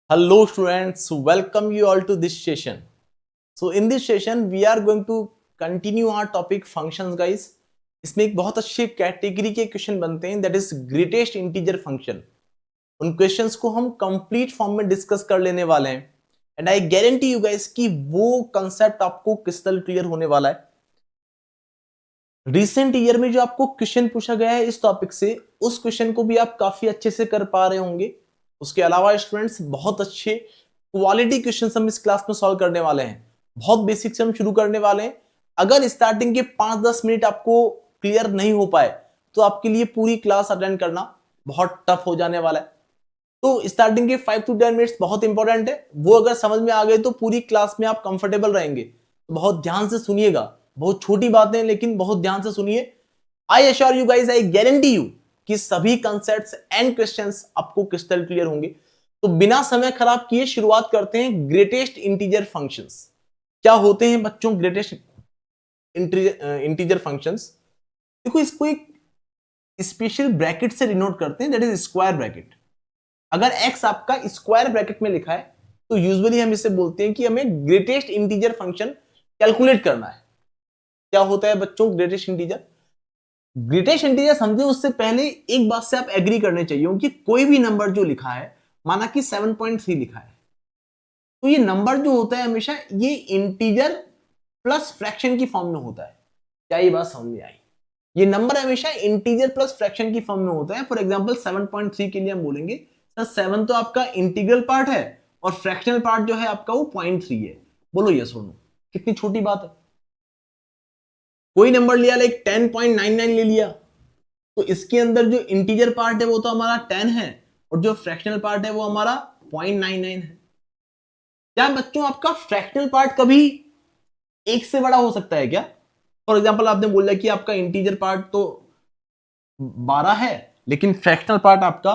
Hello students, welcome you all to this session. So in this session we are going to continue our topic functions guys. इसमें एक बहुत अच्छे category के question बनते हैं that is greatest integer function. उन questions को हम कंप्लीट फॉर्म में डिस्कस कर लेने वाले हैं and I guarantee you guys कि वो कंसेप्ट आपको क्रिस्टल क्लियर होने वाला है. रिसेंट ईयर में जो आपको क्वेश्चन पूछा गया है इस टॉपिक से उस क्वेश्चन को भी आप काफी अच्छे से कर पा रहे होंगे. उसके अलावा स्टूडेंट्स बहुत अच्छे क्वालिटी क्वेश्चन हम इस क्लास में सॉल्व करने वाले हैं. बहुत बेसिक से हम शुरू करने वाले हैं. अगर स्टार्टिंग के 5-10 मिनट आपको क्लियर नहीं हो पाए तो आपके लिए पूरी क्लास अटेंड करना बहुत टफ हो जाने वाला है. तो स्टार्टिंग के 5 to 10 मिनट्स बहुत इंपॉर्टेंट है. वो अगर समझ में आ गए तो पूरी क्लास में आप कंफर्टेबल रहेंगे. तो बहुत ध्यान से सुनिएगा. बहुत छोटी बातें हैं लेकिन बहुत ध्यान से सुनिए. I assure you guys, I guarantee you कि सभी कंसेप्ट्स एंड क्वेश्चंस आपको क्रिस्टल क्लियर होंगे. तो बिना समय खराब किए शुरुआत करते हैं. ग्रेटेस्ट इंटीजर फंक्शंस क्या होते हैं बच्चों? ग्रेटेस्ट इंटीजर फंक्शंस देखो, इसको एक स्पेशल ब्रैकेट से डिनोट करते हैं दैट इज स्क्वायर ब्रैकेट. अगर x आपका स्क्वायर ब्रैकेट में लिखा है तो यूजुअली हम इसे बोलते हैं कि हमें ग्रेटेस्ट इंटीजर फंक्शन कैलकुलेट करना है. क्या होता है बच्चों ग्रेटेस्ट इंटीजर? ग्रेटेस्ट इंटीजर समझे उससे पहले एक बात से आप एग्री करने चाहिए कि कोई भी नंबर जो लिखा है, माना कि 7.3 लिखा है, तो ये नंबर जो होता है हमेशा ये इंटीजर प्लस फ्रैक्शन की फॉर्म में होता है. क्या ये बात समझ में आई? ये नंबर हमेशा इंटीजर प्लस फ्रैक्शन की फॉर्म में होता है. फॉर एग्जांपल 7.3 के लिए हम बोलेंगे सर 7 तो आपका इंटीग्रल पार्ट है और फ्रैक्शनल पार्ट जो है आपका वो 0.3 है. बोलो यस और नो. कितनी छोटी बात है. कोई नंबर लिया लाइक 10.99 ले लिया तो इसके अंदर जो इंटीजर पार्ट है वो तो हमारा 10 है और जो फ्रैक्शनल पार्ट है वो हमारा 0.99 है. क्या बच्चों आपका फ्रैक्शनल पार्ट कभी एक से बड़ा हो सकता है क्या? फॉर एग्जांपल आपने बोला कि आपका इंटीजर पार्ट तो 12 है लेकिन फ्रैक्शनल पार्ट आपका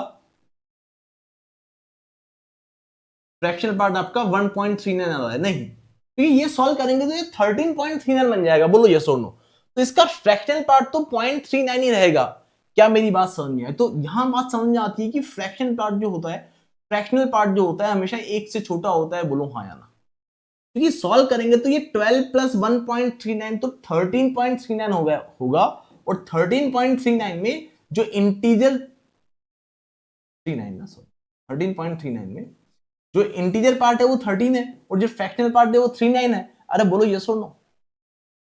1.39 आ रहा है. नहीं, क्योंकि ये सॉल्व करेंगे तो ये 13.39 बन जाएगा. बोलो यस और नो. तो इसका फ्रैक्शनल पार्ट तो 0.39 ही रहेगा. क्या मेरी बात समझ में आए? तो यहां बात समझ में आती है कि फ्रैक्शन पार्ट जो होता है, फ्रैक्शनल पार्ट जो होता है हमेशा एक से छोटा होता है. बोलो हाँ या ना. क्योंकि सॉल्व करेंगे तो ये 12 प्लस 1.39 तो 13.39 होगा और 13.39 में जो इंटीजर 39 ना सॉरी 13.39 में जो इंटीजर पार्ट है वो 13 है और जो फ्रैक्शनल पार्ट है वो 39 है. अरे बोलो यस और नो.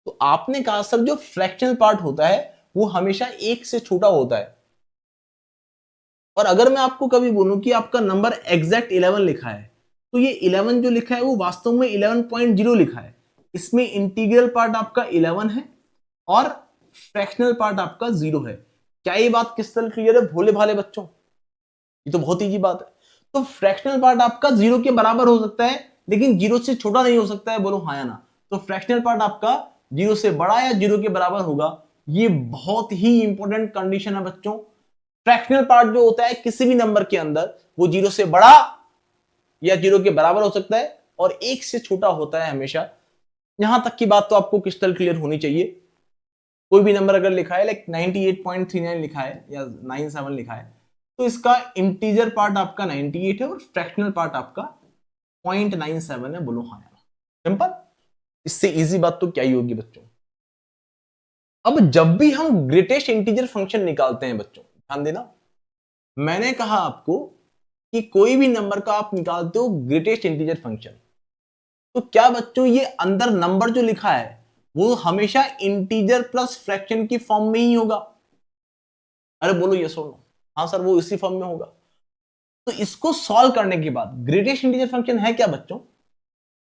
तो आपने कहा सर जो फ्रैक्शनल पार्ट होता है वो हमेशा एक से छोटा होता है. और अगर मैं आपको कभी बोलूं कि आपका नंबर एग्जैक्ट 11 लिखा है तो ये 11 जो लिखा है वो वास्तव में 11.0 लिखा है. इसमें इंटीग्रल पार्ट आपका 11 है और फ्रैक्शनल पार्ट आपका 0 है. क्या ये बात क्रिस्टल क्लियर है भोले भाले बच्चों? ये तो बहुत ईजी बात है. तो फ्रैक्शनल पार्ट आपका 0 के बराबर हो सकता है लेकिन 0 से छोटा नहीं हो सकता है. बोलो हाँ या ना. तो फ्रैक्शनल पार्ट आपका 0 से बड़ा या 0 के बराबर होगा. ये बहुत ही इंपॉर्टेंट कंडीशन है बच्चों. फ्रैक्शनल पार्ट जो होता है किसी भी नंबर के अंदर वो 0 से बड़ा या 0 के बराबर हो सकता है और 1 से छोटा होता है हमेशा. यहां तक की बात तो आपको क्रिस्टल क्लियर होनी चाहिए. कोई भी नंबर अगर लिखा है लाइक 98.39 लिखा है या 97 लिखा है तो इसका इंटीजर पार्ट आपका 98 है और फ्रैक्शनल पार्ट आपका 0.97 है. बोलो हाँ यार. सिंपल. इससे इजी बात तो क्या ही होगी बच्चों. अब जब भी हम ग्रेटेस्ट इंटीजर फंक्शन निकालते हैं बच्चों ध्यान देना, मैंने कहा आपको कि कोई भी नंबर का आप निकालते हो ग्रेटेस्ट इंटीजर फंक्शन तो क्या बच्चों ये अंदर नंबर जो लिखा है वो हमेशा इंटीजर प्लस फ्रैक्शन की फॉर्म में ही होगा? अरे बोलो यस और नो. हाँ सर वो इसी फॉर्म में होगा. तो इसको सॉल्व करने के बाद ग्रेटेस्ट इंटीजर फंक्शन है क्या बच्चों?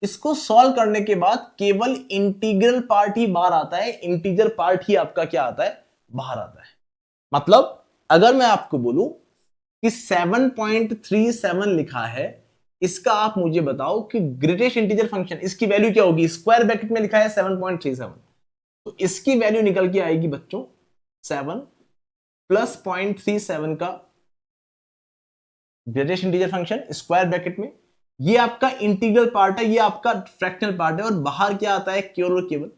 इसको सॉल्व करने के बाद केवल इंटीग्रल पार्ट ही बाहर आता है. इंटीजर पार्ट ही आपका क्या आता है? बाहर आता है. मतलब अगर मैं आपको बोलूं कि 7.37 लिखा है, इसका आप मुझे बताओ कि ग्रेटेस्ट इंटीजर फंक्शन इसकी वैल्यू क्या होगी? स्क्वायर ब्रैकेट में लिखा है 7.37 तो इसकी वैल्यू निकल के आएगी बच्चों 7 प्लस 0.37 का greatest integer function square bracket में. ये आपका इंटीग्रल पार्ट है, ये आपका फ्रैक्शनल पार्ट है और बाहर क्या आता है? केवल और केवल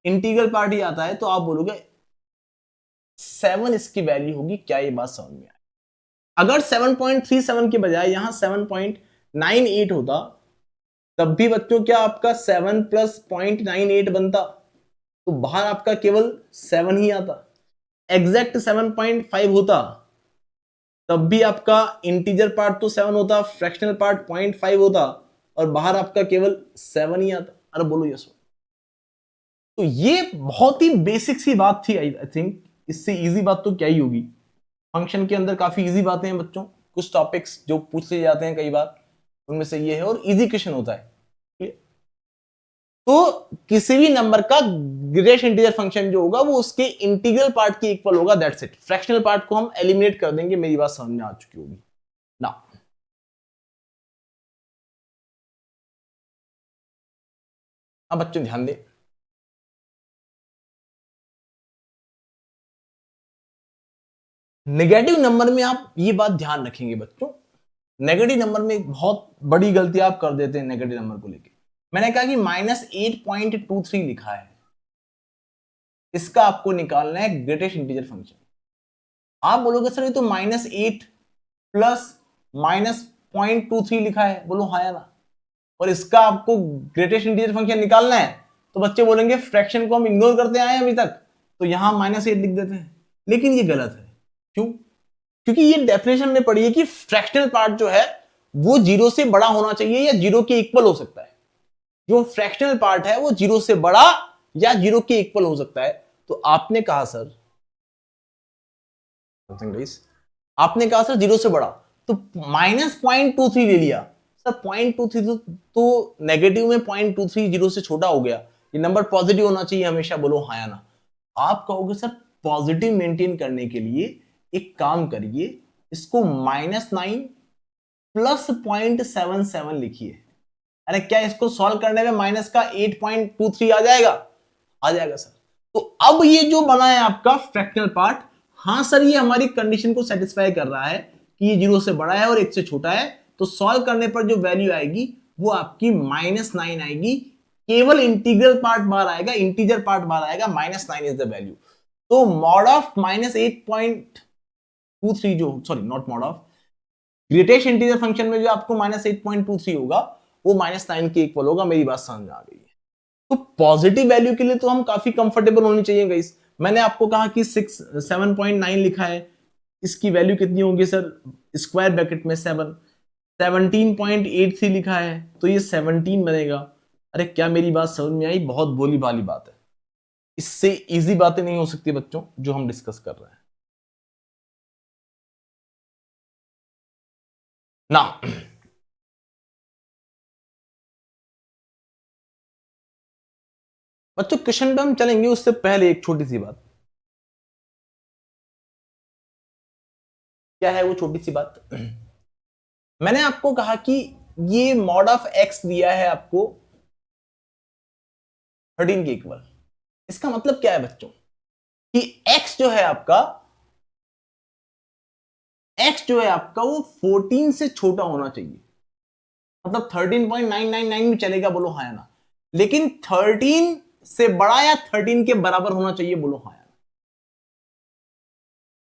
इंटीग्रल पार्ट ही आता है. तो आप बोलोगे 7 इसकी वैल्यू होगी. क्या ये बात समझ में आई? अगर 7.37 के बजाय यहां 7. 98 होता, तब भी बच्चों क्या आपका 7 प्लस 0.98 बनता, तो बाहर आपका केवल 7 ही आता। एग्जैक्ट 7.5 होता, तब भी आपका इंटीजर पार्ट तो 7 होता, फ्रैक्शनल पार्ट 0.5 होता, और बाहर आपका केवल 7 ही आता। अरे बोलो यस। तो ये बहुत ही बेसिक सी बात थी, आई थिंक इससे इजी बात तो क्या ही होगी। फंक्शन के अंदर काफी इजी बातें हैं बच्चों, कुछ टॉपिक्स जो पूछ लिए जाते हैं कई बार उनमें से ये है, और इजी क्वेश्चन होता है। तो किसी भी नंबर का ग्रेटेस्ट इंटीजर फंक्शन जो होगा वो उसके इंटीग्रल पार्ट के इक्वल होगा, दैट्स इट। फ्रैक्शनल पार्ट को हम एलिमिनेट कर देंगे, मेरी बात समझ में आ चुकी होगी ना। अब बच्चों ध्यान दें, नेगेटिव नंबर में आप ये बात ध्यान रखेंगे बच्चों, नेगेटिव नंबर में एक बहुत बड़ी गलती आप कर देते हैं नेगेटिव नंबर को लेके। मैंने कहा कि -8.23 लिखा है, इसका आपको निकालना है ग्रेटेस्ट इंटीजर फंक्शन। आप बोलोगे सर ये तो -8 प्लस -0.23 लिखा है, बोलो हाँ या ना, और इसका आपको ग्रेटेस्ट इंटीजर फंक्शन निकालना है। तो बच्चे बोलेंगे फ्रैक्शन को हम इग्नोर करते आए अभी तक, तो यहां -8 लिख देते हैं, लेकिन ये गलत है। क्यों? क्योंकि ये डेफिनेशन में पढ़ी है कि फ्रैक्शनल पार्ट जो है वो 0 से बड़ा होना चाहिए या 0 के इक्वल हो सकता है। जो फ्रैक्शनल पार्ट है वो 0 से बड़ा या 0 के इक्वल हो सकता है। तो आपने कहा सर, आपने कहा सर 0 से बड़ा, तो -0.23 ले लिया सर। 0.23 तो नेगेटिव में 0.23 0 से छोटा हो गया, ये नंबर पॉजिटिव होना चाहिए हमेशा, बोलो हाँ या ना। आप कहोगे सर पॉजिटिव मेंटेन करने के लिए एक काम करिए, इसको -9 प्लस 0.77 लिखिए। अरे क्या इसको सॉल्व करने में माइनस का 8.23 आ जाएगा? आ जाएगा सर। तो अब ये जो बना है आपका फ्रैक्शनल पार्ट, हाँ सर ये हमारी कंडीशन को सेटिस्फाई कर रहा है कि ये 0 से बड़ा है और 1 से छोटा है, तो सॉल्व करने पर जो वैल्यू आएगी वो आपकी -9 आएगी। केवल इंटीग्रल पार्ट बाहर आएगा, इंटीजर पार्ट बाहर आएगा, -9 इज द वैल्यू। तो मॉड ऑफ -8.23 जो, sorry not mod of, greatest integer function में जो आपको -8.23 होगा वो -9 के इक्वल होगा। मेरी बात समझ में आ गई है? तो पॉजिटिव वैल्यू के लिए तो हम काफी कंफर्टेबल होनी चाहिए गाइस। मैंने आपको कहा कि 7.9 लिखा है, इसकी वैल्यू कितनी होगी सर, स्क्वायर ब्रैकेट में 7। 17.83 लिखा है तो ये 17 बनेगा। अरे क्या मेरी बात समझ में आई? बहुत भोली भाली बात है, इससे इजी बातें नहीं हो सकती बच्चों जो हम डिस्कस कर रहे हैं ना। बच्चों क्वेश्चन पे हम चलेंगे उससे पहले एक छोटी सी बात। क्या है वो छोटी सी बात? मैंने आपको कहा कि ये मॉड ऑफ एक्स दिया है आपको 13 के इक्वल। इसका मतलब क्या है बच्चों कि एक्स जो है आपका, एक्स जो है आपका वो 14 से छोटा होना चाहिए। मतलब 13.999 भी चलेगा, बोलो हाँ या ना, लेकिन 13 से बड़ा या 13 के बराबर होना चाहिए, बोलो हाँ या ना।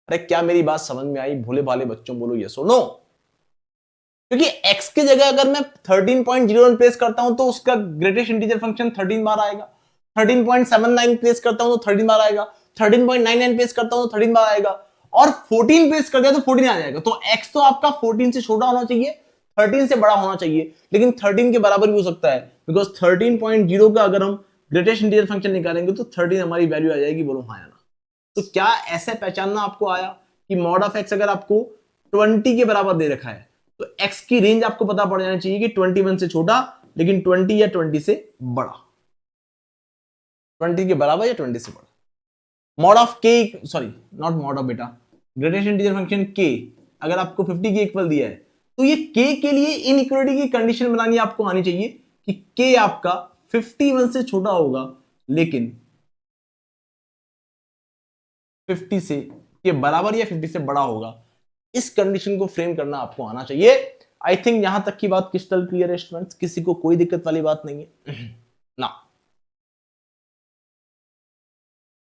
अरे क्या मेरी बात समझ में आई भोले भाले बच्चों? बोलो यस और नो। क्योंकि x की जगह अगर मैं 13.01 प्लेस करता हूं तो उसका ग्रेटेस्ट इंटीजर फंक्शन 13 बार आएगा। 13.79 प्लेस करता हूं तो 13 बार आएगा। 13.99 प्लेस करता हूं तो 13 बार आएगा, और 14 प्लेस कर दिया तो 14 आ जाएगा। तो x तो आपका 14 से छोटा होना चाहिए, 13 से बड़ा होना चाहिए, लेकिन 13 के बराबर भी हो सकता है, बिकॉज 13.0 का अगर हम ग्रेटेस्ट इंटीजर फंक्शन निकालेंगे तो 13 हमारी वैल्यू आ जाएगी, बोलो हाँ या ना। तो क्या ऐसे पहचानना आपको आया कि मॉड ऑफ एक्स अगर आपको 20 के बराबर दे रखा है तो x की रेंज आपको पता पड़ जाना चाहिए कि 21 से छोटा लेकिन 20 या 20 से बड़ा, 20 के बराबर या 20 से बड़ा। मॉड ऑफ के, सॉरी नॉट मॉड ऑफ बेटा, ग्रेटेस्ट इंटीजर फंक्शन के अगर आपको 50 के इक्वल दिया है तो ये के के लिए इनइक्वालिटी की कंडीशन बनानी आपको आनी चाहिए कि के आपका 51 से छोटा होगा लेकिन 50 से के बराबर या 50 से बड़ा होगा। इस कंडीशन को फ्रेम करना आपको आना चाहिए। आई थिंक यहां तक की बात क्रिस्टल क्लियर है स्टूडेंट्स, किसी को कोई दिक्कत वाली बात नहीं है ना।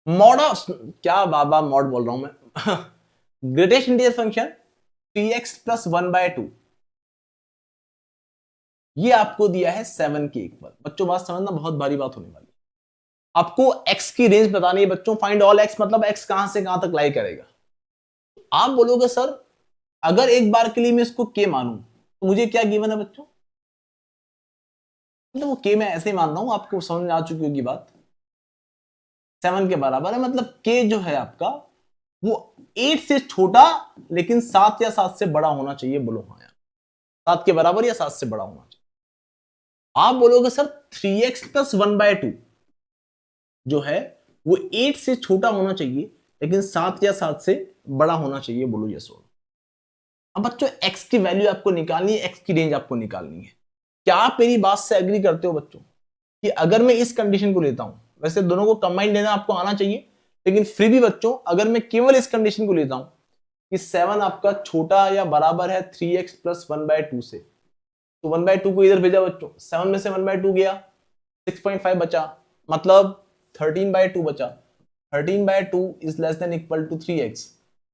मॉड ऑफ, क्या बाबा मॉड बोल रहा हूं मैं ग्रेटेस्ट इंटीजर फंक्शन 3x + 1/2 ये आपको दिया है 7 के इक्वल। बच्चों बात समझना, बहुत भारी बात होने वाली है। आपको x की रेंज बतानी है बच्चों, फाइंड ऑल x मतलब x कहां से कहां तक लाई करेगा। आप बोलोगे सर अगर एक बार के लिए मैं इसको k मानूं तो मुझे क्या गिवन है बच्चों, मतलब वो k मैं ऐसे ही मान रहा हूं, आपको समझ में आ चुकी होगी बात। 7 के बराबर है, मतलब k जो है आपका वो 8 से छोटा लेकिन 7 या 7 से बड़ा होना चाहिए। बोलो हाँ यार, 7 के बराबर या 7 से बड़ा होना चाहिए। आप बोलोगे सर 3x प्लस 1/2 जो है वो 8 से छोटा होना चाहिए लेकिन 7 या 7 से बड़ा होना चाहिए। बोलो यस और। अब बच्चों x की वैल्यू आपको निकालनी है, x की रेंज आपको निकालनी है। क्या आप मेरी बात से एग्री करते हो बच्चों कि अगर मैं इस कंडीशन को लेता हूं, वैसे दोनों को कंबाइन लेना आपको आना चाहिए, लेकिन फिर भी बच्चों अगर मैं केवल इस कंडीशन को लेता हूं कि 7 आपका छोटा या बराबर है 3x प्लस 1/2 से, तो 1/2 को इधर भेजा बच्चों, 7 में से 1/2 गया, 6.5 बचा, मतलब 13/2 बचा। 13/2 is less than equal to 3x,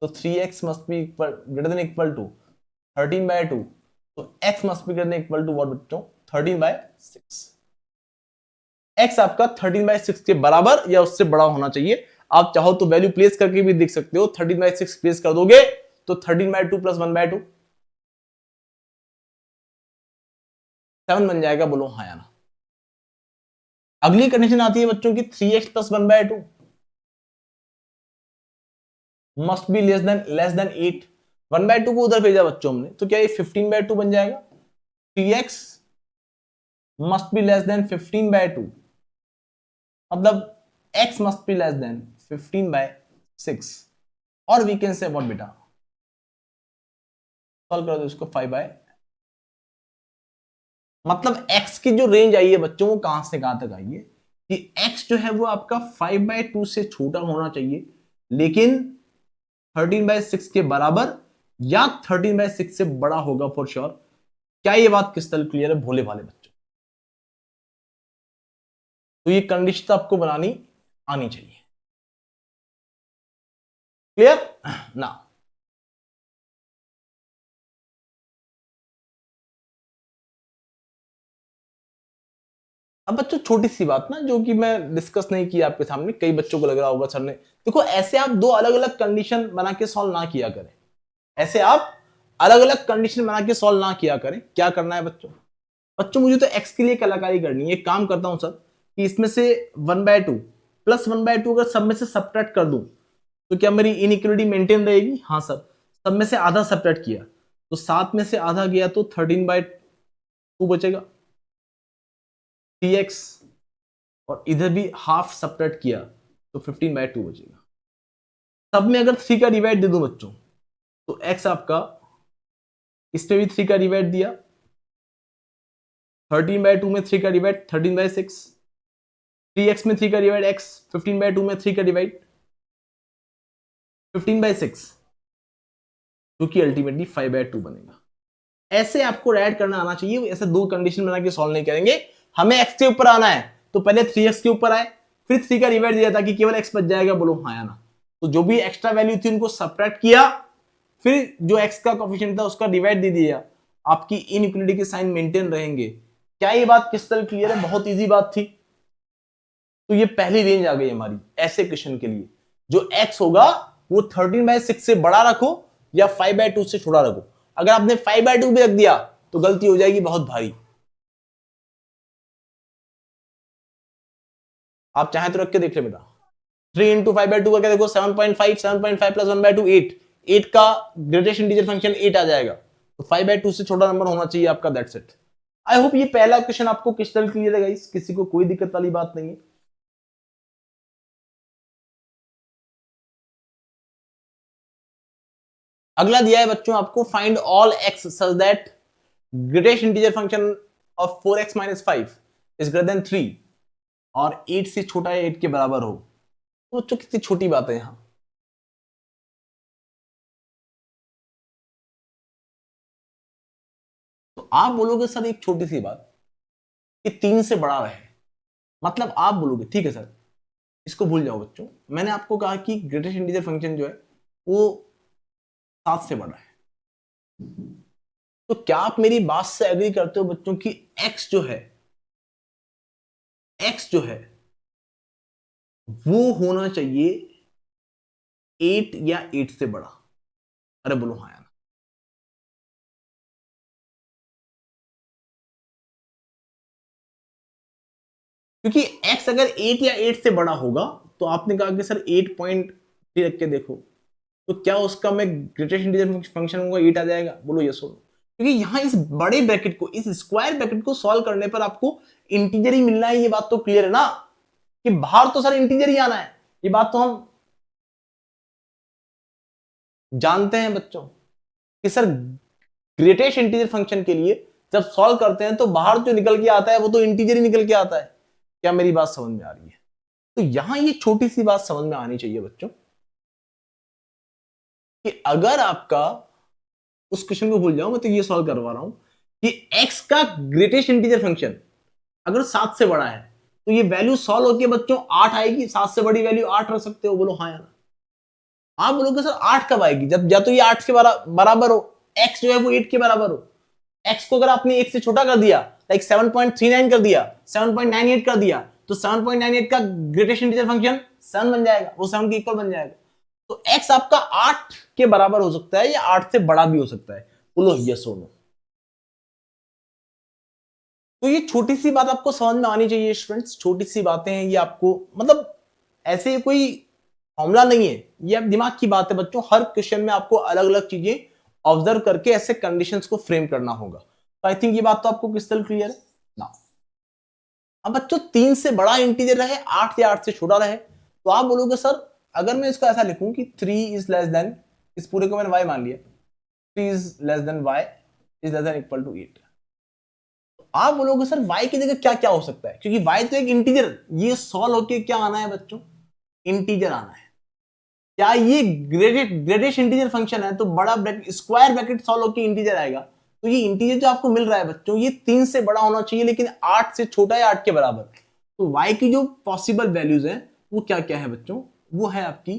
तो 3x must be equal greater than equal to 13/2, तो x must be greater than equal to what बच्चों, 13/6। x आपका 13/6 के बराबर या उससे बड़ा होना चाहिए। आप चाहो तो वैल्यू प्लेस करके भी देख सकते हो, 13/6 प्लेस कर दोगे तो 13/2 प्लस 1/2 7 बन जाएगा। बोलो हाँ या ना। अगली कंडीशन आती है बच्चों की 3x plus 1/2 must be less then 8। 1/2 को उधर भेजा बच्चों हमने, तो क्या ये 15/2 बन जाएगा। 3x must be less then 15/2, मतलब x must be less then 15/6, और वी कैन से व्हाट बेटा, सॉल्व कर दो इसको 5, मतलब x की जो रेंज आई है बच्चों वो कहां से कहां तक आई है कि x जो है वो आपका 5/2 से छोटा होना चाहिए लेकिन 13/6 के बराबर या 13/6 से बड़ा होगा फॉर श्योर। क्या ये बात क्रिस्टल क्लियर है भोले भाले बच्चों। तो ये कंडीशन आपको बनानी आनी चाहिए। क्लियर ना। अब बच्चों छोटी सी बात ना जो कि मैं डिस्कस नहीं किया आपके सामने, कई बच्चों को लग रहा होगा सर ने, देखो ऐसे आप दो अलग अलग कंडीशन बना के सॉल्व ना किया करें। ऐसे आप अलग अलग कंडीशन बना के सॉल्व ना किया करें। क्या करना है बच्चों, बच्चों मुझे तो x के लिए कलाकारी करनी है। एक काम करता हूं सर कि इसमें से 1/2 प्लस 1/2 अगर सब में से सब्ट्रैक्ट कर दूं तो क्या मेरी इनइक्वालिटी मेंटेन रहेगी। हाँ सर, सब में से आधा सब्ट्रैक्ट किया तो 7 में से आधा गया तो 13/2 बचेगा 3x, और इधर भी हाफ सब्ट्रैक्ट किया तो 15/2 बचेगा। सब में अगर 3 का डिवाइड दे दूं बच्चों तो x आपका इस पे भी 3 का डिवाइड दिया, 13/2 में 3 का डिवाइड 13/6, 3x में 3 का डिवाइड x, 15/2 में 3 का डिवाइड 15/6, जो कि अल्टीमेटली 5/2 बनेगा। ऐसे आपको ऐड करना आना चाहिए, ऐसे दो कंडीशन बना के सॉल्व नहीं करेंगे। हमें x के ऊपर आना है तो पहले 3x के ऊपर आए, फिर 3 का डिवाइड दिया ताकि केवल x बच जाएगा। बोलो हाँ या ना। तो जो भी एक्स्ट्रा वैल्यू थी उनको सब्ट्रैक्ट किया, फिर जो x का कोफिशिएंट था उसका डिवाइड दे दिया, आपकी इनइक्वालिटी के साइन मेंटेन रहेंगे। क्या ये बात क्रिस्टल क्लियर है। बहुत इजी बात थी। तो ये पहली रेंज आ गई हमारी ऐसे क्वेश्चन के लिए, जो x होगा वो 13/6 से बड़ा रखो या 5/2 से छोटा रखो। अगर आपने 5/2 भी रख दिया तो गलती हो जाएगी बहुत भारी। आप चाहे तो रख के देख ले बेटा, 3 इंटू 5/2 करके देखो 7.5, 7.5 प्लस 1/2 8, 8 का ग्रेटेस्ट इंटीजर फंक्शन 8 आ जाएगा, तो 5/2 से छोटा नंबर होना चाहिए आपका। That's it. आई होप ये पहला क्वेश्चन आपको क्रिस्टल क्लियर है गाइस, किसी को कोई दिक्कत वाली बात नहीं है। अगला दिया है बच्चों आपको, find all x such that greatest integer function of 4x minus 5 is greater than 3 और 8 से छोटा या 8 के बराबर हो। तो बच्चों कितनी छोटी बात है यहां। तो आप बोलोगे सर एक छोटी सी बात कि 3 से बड़ा रहे, मतलब आप बोलोगे ठीक है सर इसको भूल जाओ बच्चों, मैंने आपको कहा कि ग्रेटेस्ट इंटीजर फंक्शन जो है वो 7 से बड़ा है। तो क्या आप मेरी बात से एग्री करते हो बच्चों कि x जो है वो होना चाहिए 8 या 8 से बड़ा? अरे बोलो हाँ यार। क्योंकि x अगर 8 या 8 से बड़ा होगा तो आपने कहा कि सर 8.3 रख के देखो, तो क्या उसका मैं ग्रेटेस्ट इंटीजर फंक्शन होगा 8 आ जाएगा? बोलो यस और नो। क्योंकि यहां इस बड़े ब्रैकेट को, इस स्क्वायर ब्रैकेट को सॉल्व करने पर आपको इंटीजर ही मिलना है, ये बात तो क्लियर है ना कि बाहर तो सर इंटीजर ही आना है, ये बात तो हम जानते हैं बच्चों कि सर ग्रेटेस्ट इंटीजर फंक्शन के लिए जब सॉल्व करते हैं तो बाहर जो निकल के आता है वो तो इंटीजर ही निकल के आता है। क्या मेरी बात समझ में आ रही है? तो यहां ये छोटी सी बात समझ में आनी चाहिए बच्चों कि अगर आपका, उस क्वेश्चन को भूल जाओ, मैं तो ये सॉल्व करवा रहा हूं कि x का ग्रेटेस्ट इंटीजर फंक्शन अगर 7 से बड़ा है तो ये वैल्यू सॉल्व होकर बच्चों 8 आएगी। 7 से बड़ी वैल्यू 8 रख सकते हो? बोलो हाँ या ना। आप बोलोगे सर 8 कब आएगी? जब या तो ये 8 के बराबर हो, x जो है वो 8 के बराबर हो। x को अगर आपने 1 से छोटा कर दिया, लाइक 7.39 कर दिया, 7.98 कर दिया, तो 7.98 का ग्रेटेस्ट इंटीजर फंक्शन 7 बन जाएगा, वो 7 के इक्वल बन जाएगा। तो x आपका 8 के बराबर हो सकता है या 8 से बड़ा भी हो सकता है। बोलो यस और नो। तो ये छोटी सी बात आपको समझ में आनी चाहिए स्टूडेंट्स, छोटी सी बातें हैं ये, आपको मतलब ऐसे कोई फॉर्मूला नहीं है, ये आप दिमाग की बात है बच्चों। हर क्वेश्चन में आपको अलग अलग चीजें ऑब्जर्व करके ऐसे कंडीशंस को फ्रेम करना होगा। तो आई थिंक ये बात तो आपको क्रिस्टल क्लियर है ना। अब बच्चों 3 से बड़ा इंटीजर रहे, 8 या 8 से छोटा रहे, तो आप बोलोगे सर अगर मैं इसको ऐसा लिखूं कि 3 इज लेस देन, इस पूरे को मैंने y मान लिया, 3 is less than y is less than equal to 8, आप बोलोगे सर y की जगह क्या क्या हो सकता है? क्योंकि y तो एक इंटीजर, ये सॉल्व होके क्या आना है बच्चों? इंटीजर आना है। क्या ये ग्रेटेस्ट इंटीजर फंक्शन है तो बड़ा ब्रैकेट, स्क्वायर ब्रैकेट सॉल्व होके इंटीजर आएगा। तो ये इंटीजर जो आपको मिल रहा है बच्चों ये 3 से बड़ा होना चाहिए लेकिन 8 से छोटा है 8 के बराबर। तो y की जो पॉसिबल वैल्यूज है वो क्या क्या है बच्चों? वो है आपकी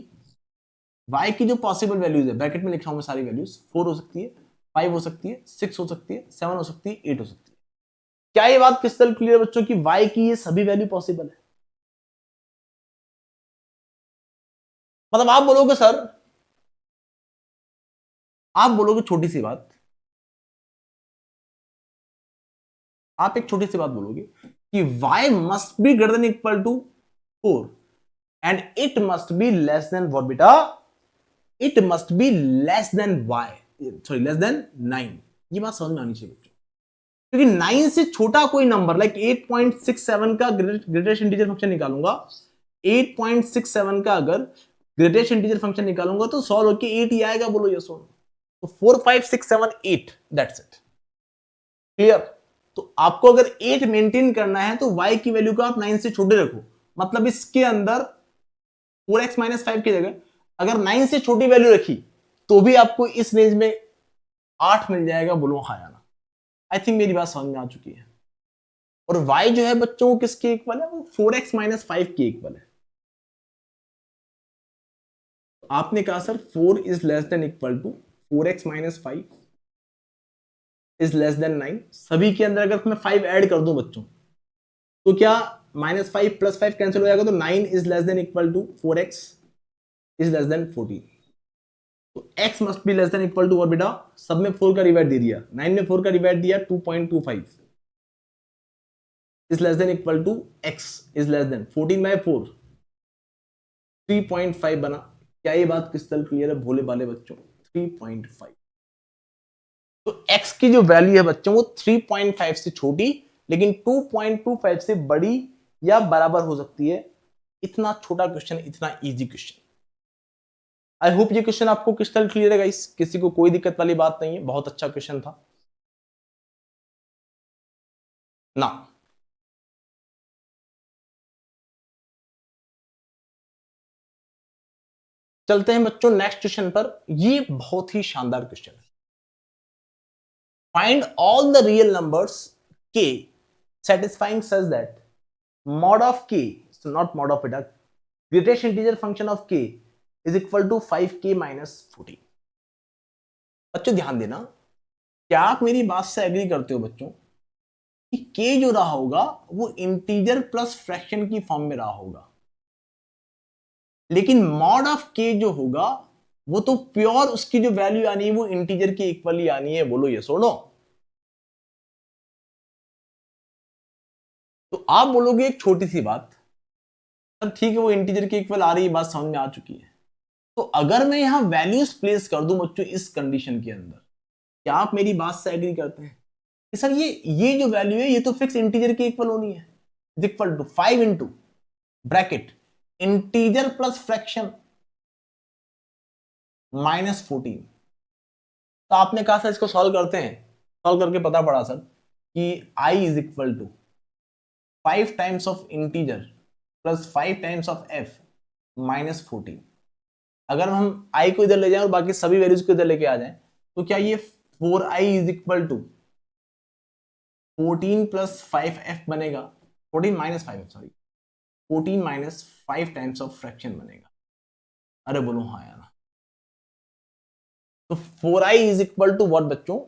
y की जो पॉसिबल वैल्यूज है, ब्रैकेट में लिखा हूं मैं सारी वैल्यूज, 4 हो सकती है, 5 हो सकती है, 6 हो सकती है, 7 हो सकती है, 8 हो सकती है। क्या ये बात क्रिस्टल क्लियर बच्चों की y की ये सभी वैल्यू पॉसिबल है? मतलब आप बोलोगे सर, आप बोलोगे छोटी सी बात, आप एक छोटी सी बात बोलोगे कि y must be greater than equal to 4 and it must be less than what बेटा? It must be less than y, sorry less than 9। ये बात समझ में आनी चाहिए बच्चों, क्योंकि 9 से छोटा कोई नंबर लाइक 8.67 का ग्रेटेस्ट इंटीजर फंक्शन निकालूंगा, 8.67 का अगर ग्रेटेस्ट इंटीजर फंक्शन निकालूंगा तो सॉल्व होके 8 ही आएगा। बोलो यस और नो। तो 4 5 6 7 8, दैट्स इट, क्लियर। तो आपको अगर 8 मेंटेन करना है तो y की वैल्यू को आप 9 से छोटे रखो, मतलब इसके अंदर 4x माइनस 5 की जगह अगर 9 से छोटी वैल्यू रखी तो भी आपको इस रेंज में 8 मिल जाएगा। बोलो हाँ या ना। आई थिंक मेरी बात समझ में आ चुकी है। और y जो है बच्चों को किसके इक्वल है? वो 4x माइनस 5 के इक्वल है। आपने कहा sir 4 is less than equal to 4x minus 5 is less than 9, सभी के अंदर अगर मैं 5 ऐड कर दूं बच्चों तो क्या -5 + 5 कैंसिल हो जाएगा, तो 9 is less than equal to 4x is less than 14। तो x must be less than equal to, और बेटा सब में 4 का डिवाइड दे दिया, 9 में 4 का डिवाइड दिया 2.25 is less than equal to x is less than 14 by 4 3.5 बना। क्या ये बात क्रिस्टल क्लियर है भोले भाले बच्चों? 3.5। तो x की जो वैल्यू है बच्चों वो 3.5 से छोटी लेकिन 2.25 से बड़ी या बराबर हो सकती है। इतना छोटा क्वेश्चन, इतना इजी क्वेश्चन। आई होप ये क्वेश्चन आपको क्रिस्टल क्लियर है गाइस, किसी को कोई दिक्कत वाली बात नहीं है, बहुत अच्छा क्वेश्चन था ना। चलते हैं बच्चों नेक्स्ट क्वेश्चन पर। ये बहुत ही शानदार क्वेश्चन है। Find all the real numbers k satisfying such that mod of k, so not mod of it, greatest integer function of k is equal to 5k minus 14। बच्चों ध्यान देना, क्या आप मेरी बात से एग्री करते हो बच्चों कि के जो रहा होगा वो इंटीजर प्लस फ्रैक्शन की फॉर्म में रहा होगा, लेकिन मॉड ऑफ के जो होगा वो तो प्योर उसकी जो वैल्यू आनी है वो इंटीजर की इक्वली आनी है? बोलो ये सुनो। तो आप बोलोगे एक छोटी सी बात, सर ठीक है वो इंटीजर की इक्वल आ रही है, बात समझ में आ चुकी है। तो अगर मैं यहां वैल्यूज प्लेस कर दूं बच्चों इस कंडीशन के अंदर, क्या आप मेरी बात से एग्री करते हैं कि सर ये जो वैल्यू है ये तो फिक्स इंटीजर की इक्वल होनी है? Equal to 5 into bracket integer plus fraction -14। तो आपने कहा सर इसको सॉल्व करते हैं, सॉल्व करके पता पड़ा सर कि i is equal to 5 times of integer plus 5 times of f -14। अगर हम i को इधर ले जाएं और बाकी सभी वैल्यूज को इधर लेके आ जाएं तो क्या ये 4i is equal to 14 plus 5f बनेगा? 14 minus 5, sorry 14 minus 5 times of fraction बनेगा। अरे बोलो हाँ यार। तो 4i is equal to what बच्चों?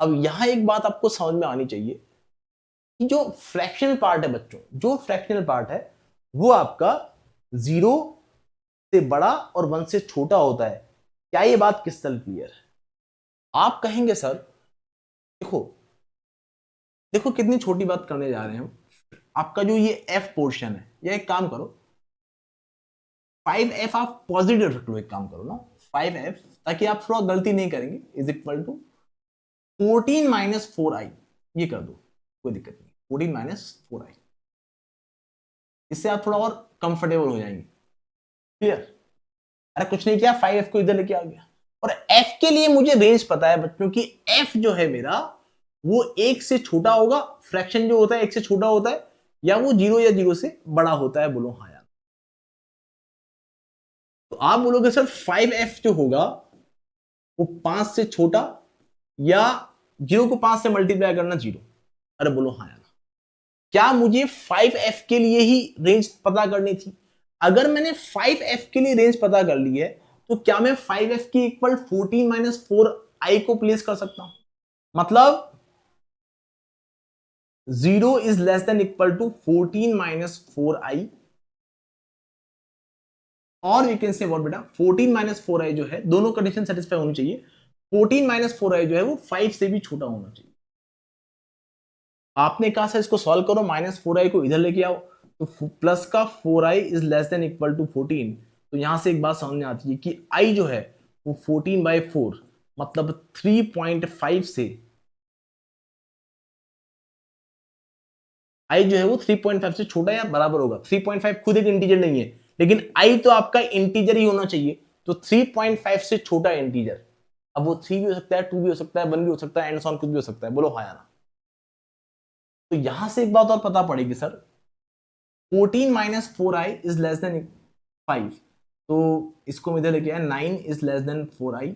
अब यहां एक बात आपको समझ में आनी चाहिए कि जो फ्रैक्शनल पार्ट है बच्चों, जो फ्रैक्शनल पार्ट है वो आपका 0 से बड़ा और 1 से छोटा होता है। क्या ये बात क्रिस्टल क्लियर है? आप कहेंगे सर देखो देखो कितनी छोटी बात करने जा रहे हैं हम। आपका जो ये एफ पोर्शन है, या एक काम करो 5f आप पॉजिटिव रख लो, एक काम करो ना 5f, ताकि आप थोड़ा गलती नहीं करेंगे, is equal to 14 minus 4i, ये कर दो कोई दिक्कत नहीं, 14 माइनस 4i। इससे आप थोड़ा और कंफर्टेबल हो जाएंगे। क्लियर? अरे कुछ नहीं किया, 5f को इधर लेके आ गया, और f के लिए मुझे रेंज पता है बच्चों की f जो है मेरा वो 1 से छोटा होगा, फ्रैक्शन जो होता है 1 से छोटा होता है, या वो 0 या 0 से बड़ा होता है? बोलो हाँ यार। तो आप बोलोगे सर 5f जो होगा वो 5 से छोटा, या 0 को 5 से मल्टीप्लाई करना 0? अरे बोलो हाँ यार। क्या मुझे 5f के लिए ही रेंज पता करनी थी? अगर मैंने 5f के लिए रेंज पता कर ली है तो क्या मैं 5f की इक्वल 14 माइनस 4i को प्लेस कर सकता हूं? मतलब 0 is less than equal to 14 minus 4i, और यू कैन से व्हाट बेटा 14 माइनस 4i जो है, दोनों कंडीशन सेटिस्फाई होनी चाहिए। 14 माइनस 4i जो है वो 5 से भी छोटा होना चाहिए। आपने कहा सर इसको सॉल्व करो, -4i को इधर लेके आओ, तो प्लस का 4i is less than equal to 14। तो यहां से एक बात समझ में आती है कि i जो है वो 14/4, मतलब 3.5 से, i जो है वो 3.5 से छोटा या बराबर होगा। 3.5 खुद एक इंटीजर नहीं है, लेकिन i तो आपका इंटीजर ही होना चाहिए, तो 3.5 से छोटा इंटीजर। अब वो 3 भी हो सकता है, 2 भी हो सकता है, 1 भी हो सकता है, एंड सो ऑन कुछ भी हो सकता है। बोलो हाँ या ना। तो यहां से एक बात और पता पड़ेगी sir, 14 minus 4i is less then 5, तो इसको इधर लेके आए, 9 इज लेस देन 4i,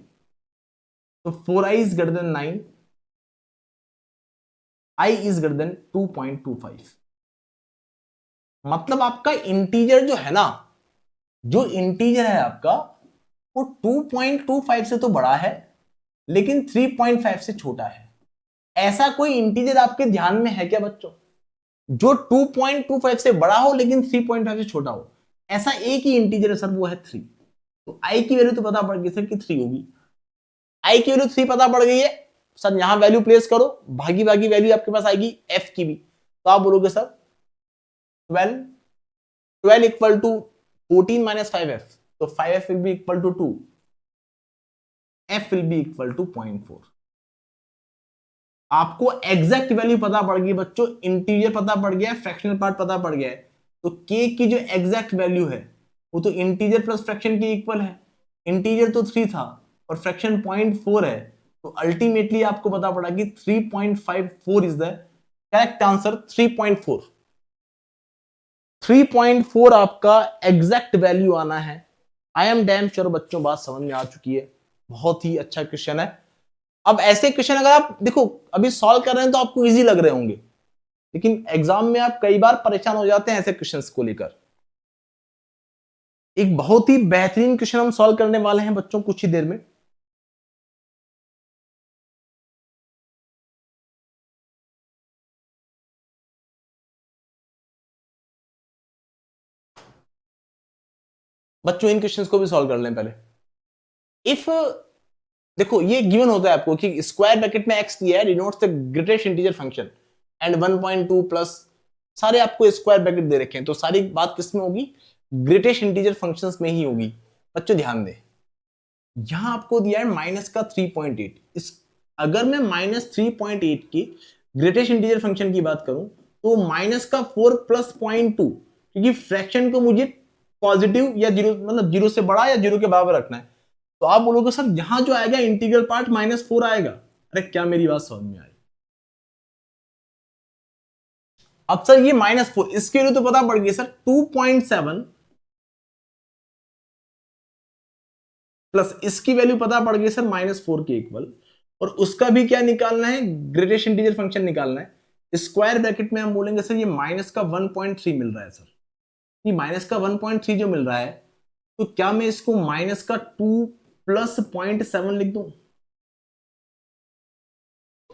तो 4i is greater than 9, i is greater than 2.25। मतलब आपका इंटीजर जो है ना, जो इंटीजर है आपका वो 2.25 से तो बड़ा है, लेकिन 3.5 से छोटा है। ऐसा कोई इंटीजर आपके ध्यान में है क्या बच्चों जो 2.25 से बड़ा हो लेकिन 3.5 से छोटा हो? ऐसा एक ही इंटीजर है सर, वो है 3। तो आई की वैल्यू तो पता पड़ गई सर कि 3 होगी। आई की वैल्यू 3 पता पड़ गई है सर, यहां वैल्यू प्लेस करो, भागी भागी वैल्यू आपके पास आएगी एफ की भी। तो आप बोलोगे sir 12, 12 equal to 14 minus 5f, तो 5f will be equal to 2, f will be equal to 0.4। आपको एग्जैक्ट वैल्यू पता पड़ गई बच्चों, इंटीजर पता पड़ गया है, फ्रैक्शनल पार्ट पता पड़ गया है, तो k की जो एग्जैक्ट वैल्यू है वो तो इंटीजर प्लस फ्रैक्शन के इक्वल है। इंटीजर तो 3 था और फ्रैक्शन 0.4 है, तो अल्टीमेटली आपको पता पड़ा कि 3.54 इज द करेक्ट आंसर। 3.4, 3.4 आपका एग्जैक्ट वैल्यू आना है। आई एम डैम श्योर बच्चों बात समझ में आ चुकी है। बहुत ही अच्छा क्वेश्चन है। अब ऐसे क्वेश्चन अगर आप देखो अभी सॉल्व कर रहे हैं तो आपको इजी लग रहे होंगे, लेकिन एग्जाम में आप कई बार परेशान हो जाते हैं ऐसे क्वेश्चंस को लेकर। एक बहुत ही बेहतरीन क्वेश्चन हम सॉल्व करने वाले हैं बच्चों कुछ ही देर में। बच्चों इन क्वेश्चंस को भी सॉल्व कर लें पहले। इफ देखो ये गिवन होता है आपको कि स्क्वायर ब्रैकेट में x दिया है, denotes the greatest integer function and 1.2 plus, सारे आपको स्क्वायर ब्रैकेट दे रखे हैं, तो सारी बात किस में होगी, ग्रेटेस्ट इंटीजर फंक्शंस में ही होगी। बच्चों ध्यान दें, यहां आपको दिया है माइनस का 3.8, इस अगर मैं माइनस 3.8 की ग्रेटेस्ट इंटीजर फंक्शन की बात करूं तो माइनस का 4 प्लस 0.2, क्योंकि फ्रैक्शन को मुझे पॉजिटिव या जीरो, मतलब जीरो से बड़ा या जीरो के बराबर रखना है, तो आप बोलोगे सर यहां जो आएगा इंटीग्रल पार्ट -4 आएगा। अरे क्या मेरी बात समझ में आई? अब सर ये -4, इसके लिए तो पता पड़ गया सर 2.7 प्लस इसकी वैल्यू पता पड़ गई सर -4 के इक्वल, और उसका भी क्या निकालना है, ग्रेटेस्ट इंटीजर फंक्शन निकालना है। स्क्वायर ब्रैकेट में हम बोलेंगे सर ये माइनस का 1.3 मिल रहा है सर, ये माइनस का 1.3 जो मिल रहा है, तो क्या मैं इसको माइनस का 2 प्लस 0.7 लिख दूं?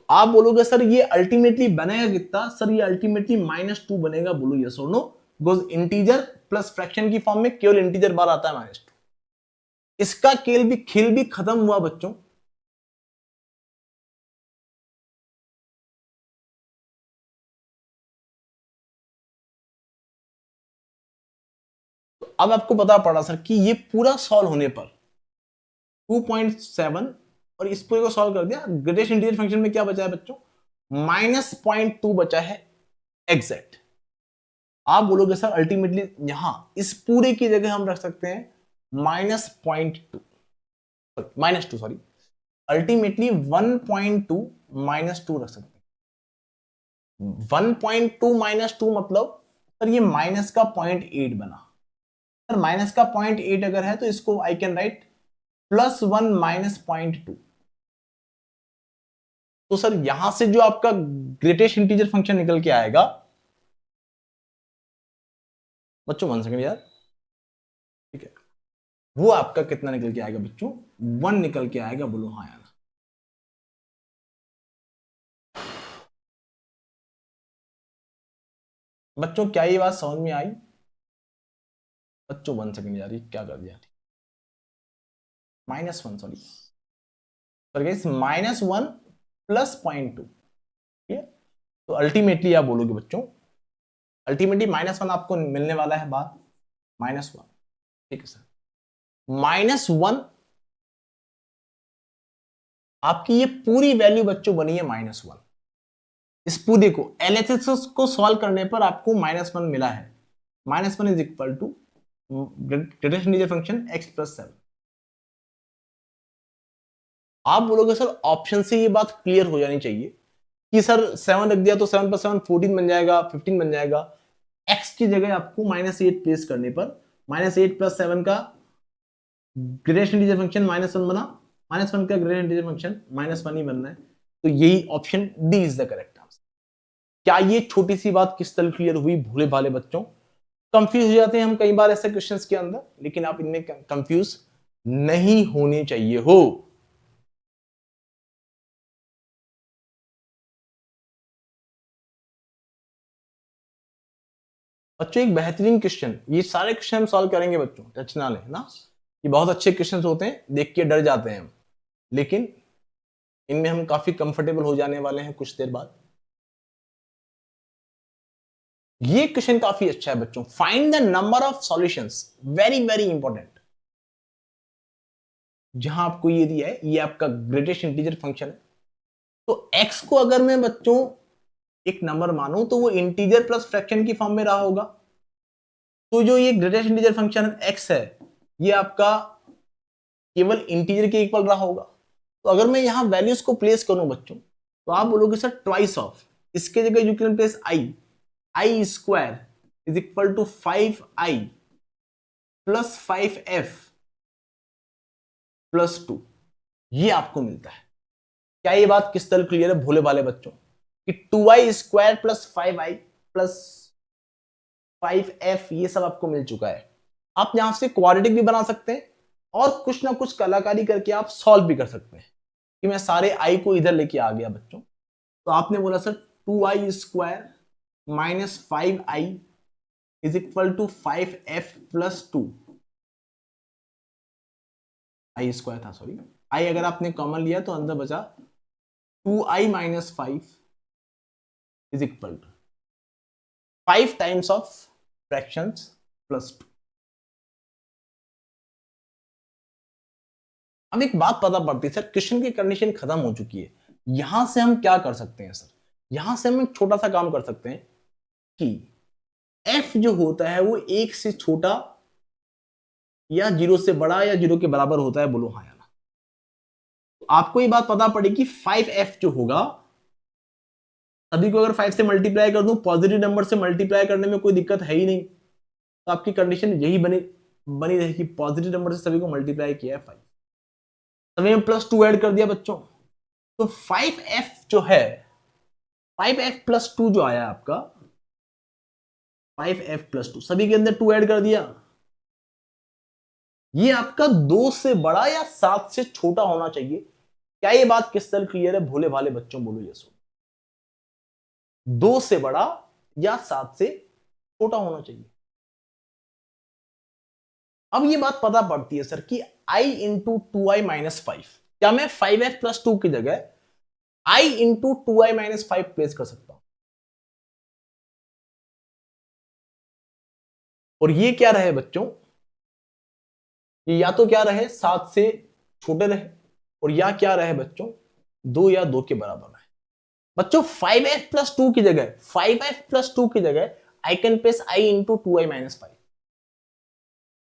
आप बोलोगे सर ये अल्टीमेटली बनेगा कितना, सर ये अल्टीमेटली -2 बनेगा, बोलो यस और no, because integer plus fraction की फॉर्म में केवल इंटीजर बार आता है -2। इसका खेल भी खत्म हुआ बच्चों। तो अब आपको पता पड़ा सर कि ये पूरा सॉल्व होने पर 2.7 और इस पूरे को सॉल्व कर दिया, ग्रेटेस्ट इंटीजर फंक्शन में क्या बचा है बच्चों, -0.2 बचा है एग्जैक्ट। आप बोलोगे सर अल्टीमेटली यहां इस पूरे की जगह हम रख सकते हैं -2 सॉरी, अल्टीमेटली 1.2 -2 रख सकते हैं। 1.2 -2 मतलब सर ये माइनस का 0.8 बना, सर माइनस का 0.8 अगर है तो इसको आई कैन राइट +1 -0.2। तो सर यहां से जो आपका ग्रेटेस्ट इंटीजर फंक्शन निकल के आएगा बच्चों, 1 सेकंड यार, ठीक है, वो आपका कितना निकल के आएगा बच्चों, 1 निकल के आएगा, बोलो हाँ यार। बच्चों क्या ये बात समझ में आई? बच्चों 1 सेकंड यार, ये क्या कर दिया, -1 सॉरी, -1 प्लस 0.2, ठीक है। तो अल्टीमेटली आप बोलोगे बच्चों, अल्टीमेटली -1 आपको मिलने वाला है बात, -1, ठीक है सर, -1 आपकी ये पूरी वैल्यू बच्चों बनी है -1। इस पूरे को एलएचएस को सॉल्व करने पर आपको -1 मिला है, -1 is equal to greatest integer function x+7। आप बोलोगे सर ऑप्शन से ये बात क्लियर हो जानी चाहिए कि सर 7 रख दिया तो 7 + 7 14 बन जाएगा, 15 बन जाएगा, x की जगह आपको -8 प्लेस करने पर -8 + 7 का ग्रेटेस्ट इंटीजर फंक्शन -1 बना, -1 का ग्रेटेस्ट इंटीजर फंक्शन -1 ही बनना है, तो यही option D is the correct answer. क्या ये छोटी सी बात किस तरह क्लियर हुई भोले भाले बच्चों? कंफ्यूज हो जाते हैं हम कई बार ऐसे क्वेश्चंस के अंदर, लेकिन आप इनमें कंफ्यूज नहीं होने चाहिए हो। बच्चों एक बेहतरीन क्वेश्चन, ये सारे क्वेश्चन हम सॉल्व करेंगे बच्चों, टेंशन ना लें ना, ये बहुत अच्छे क्वेश्चन होते हैं, देख के डर जाते हैं हम, लेकिन इनमें हम काफी कंफर्टेबल हो जाने वाले हैं कुछ देर बाद। ये क्वेश्चन काफी अच्छा है बच्चों, find the number of solutions, very very important. जहां आपको ये दिया है, ये आपका ग्रेटेस्ट इंटीजर फंक्शन है, तो x को अगर मैं बच्चों एक नंबर मानूं तो वो इंटीजर प्लस फ्रैक्शन की फॉर्म में रहा होगा, तो जो ये ग्रेटेस्ट इंटीजर फंक्शन x है, ये आपका केवल इंटीजर के इक्वल रहा होगा। तो अगर मैं यहां वैल्यूज को प्लेस करूं बच्चों, तो आप बोलोगे सर ट्वाइस ऑफ, इसके जगह you can place i square is equal to 5i plus 5f plus 2, ये आपको मिलता है। क्या ये बात किस तरह क्लियर है भोले भाले बच्चों, कि 2i square plus 5i plus 5f ये सब आपको मिल चुका है। आप यहां से क्वाड्रेटिक भी बना सकते हैं और कुछ ना कुछ कलाकारी करके आप सॉल्व भी कर सकते हैं, कि मैं सारे आई को इधर लेके आ गया बच्चों, तो आपने बोला sir 2i square -5i is equal to 5f plus 2, i square था, सॉरी, आई अगर आपने कॉमन लिया तो अंदर बचा 2i minus 5 is equal to 5 times of fractions plus 2। अब एक बात पता पड़ती है सर, क्वेश्चन की कंडीशन खत्म हो चुकी है, यहां से हम क्या कर सकते हैं सर? यहां से हम एक छोटा सा काम कर सकते हैं कि f जो होता है वो 1 से छोटा या 0 से बड़ा या 0 के बराबर होता है, बोलो हाँ या ना। तो आपको ये बात पता पड़ेगी 5f जो होगा, सभी को अगर 5 से मल्टीप्लाई कर दूं, पॉजिटिव नंबर से मल्टीप्लाई करने में कोई दिक्कत है ही नहीं, तो आपकी कंडीशन यही बनी बनी रहेगी, पॉजिटिव नंबर से सभी को मल्टीप्लाई किया है 5, सभी में प्लस 2 ऐड कर दिया बच्चों, तो 5f जो है, 5f प्लस 2 जो आया आपका, 5f प्लस 2 सभी के अंदर 2 ऐड कर दिया, ये आपका 2 से बड़ा या 7 से छोटा होना चाहिए। क्या ये बात क्रिस्टल क्लियर है भोले भाले बच्चों, बोलो यस। 2 से बड़ा या 7 से छोटा होना चाहिए। अब ये बात पता पड़ती है सर कि i इंटू 2i माइनस 5, क्या मैं 5f प्लस 2 की जगह i into 2i minus 5 place कर सकता हूं? और ये क्या रहे बच्चों, ये या तो क्या रहे 7 से छोटे रहे, और या क्या रहे बच्चों 2 या 2 के बराबर रहे। बच्चों 5f प्लस 2 की जगह, 5f प्लस 2 की जगह I can place i into 2i minus 5।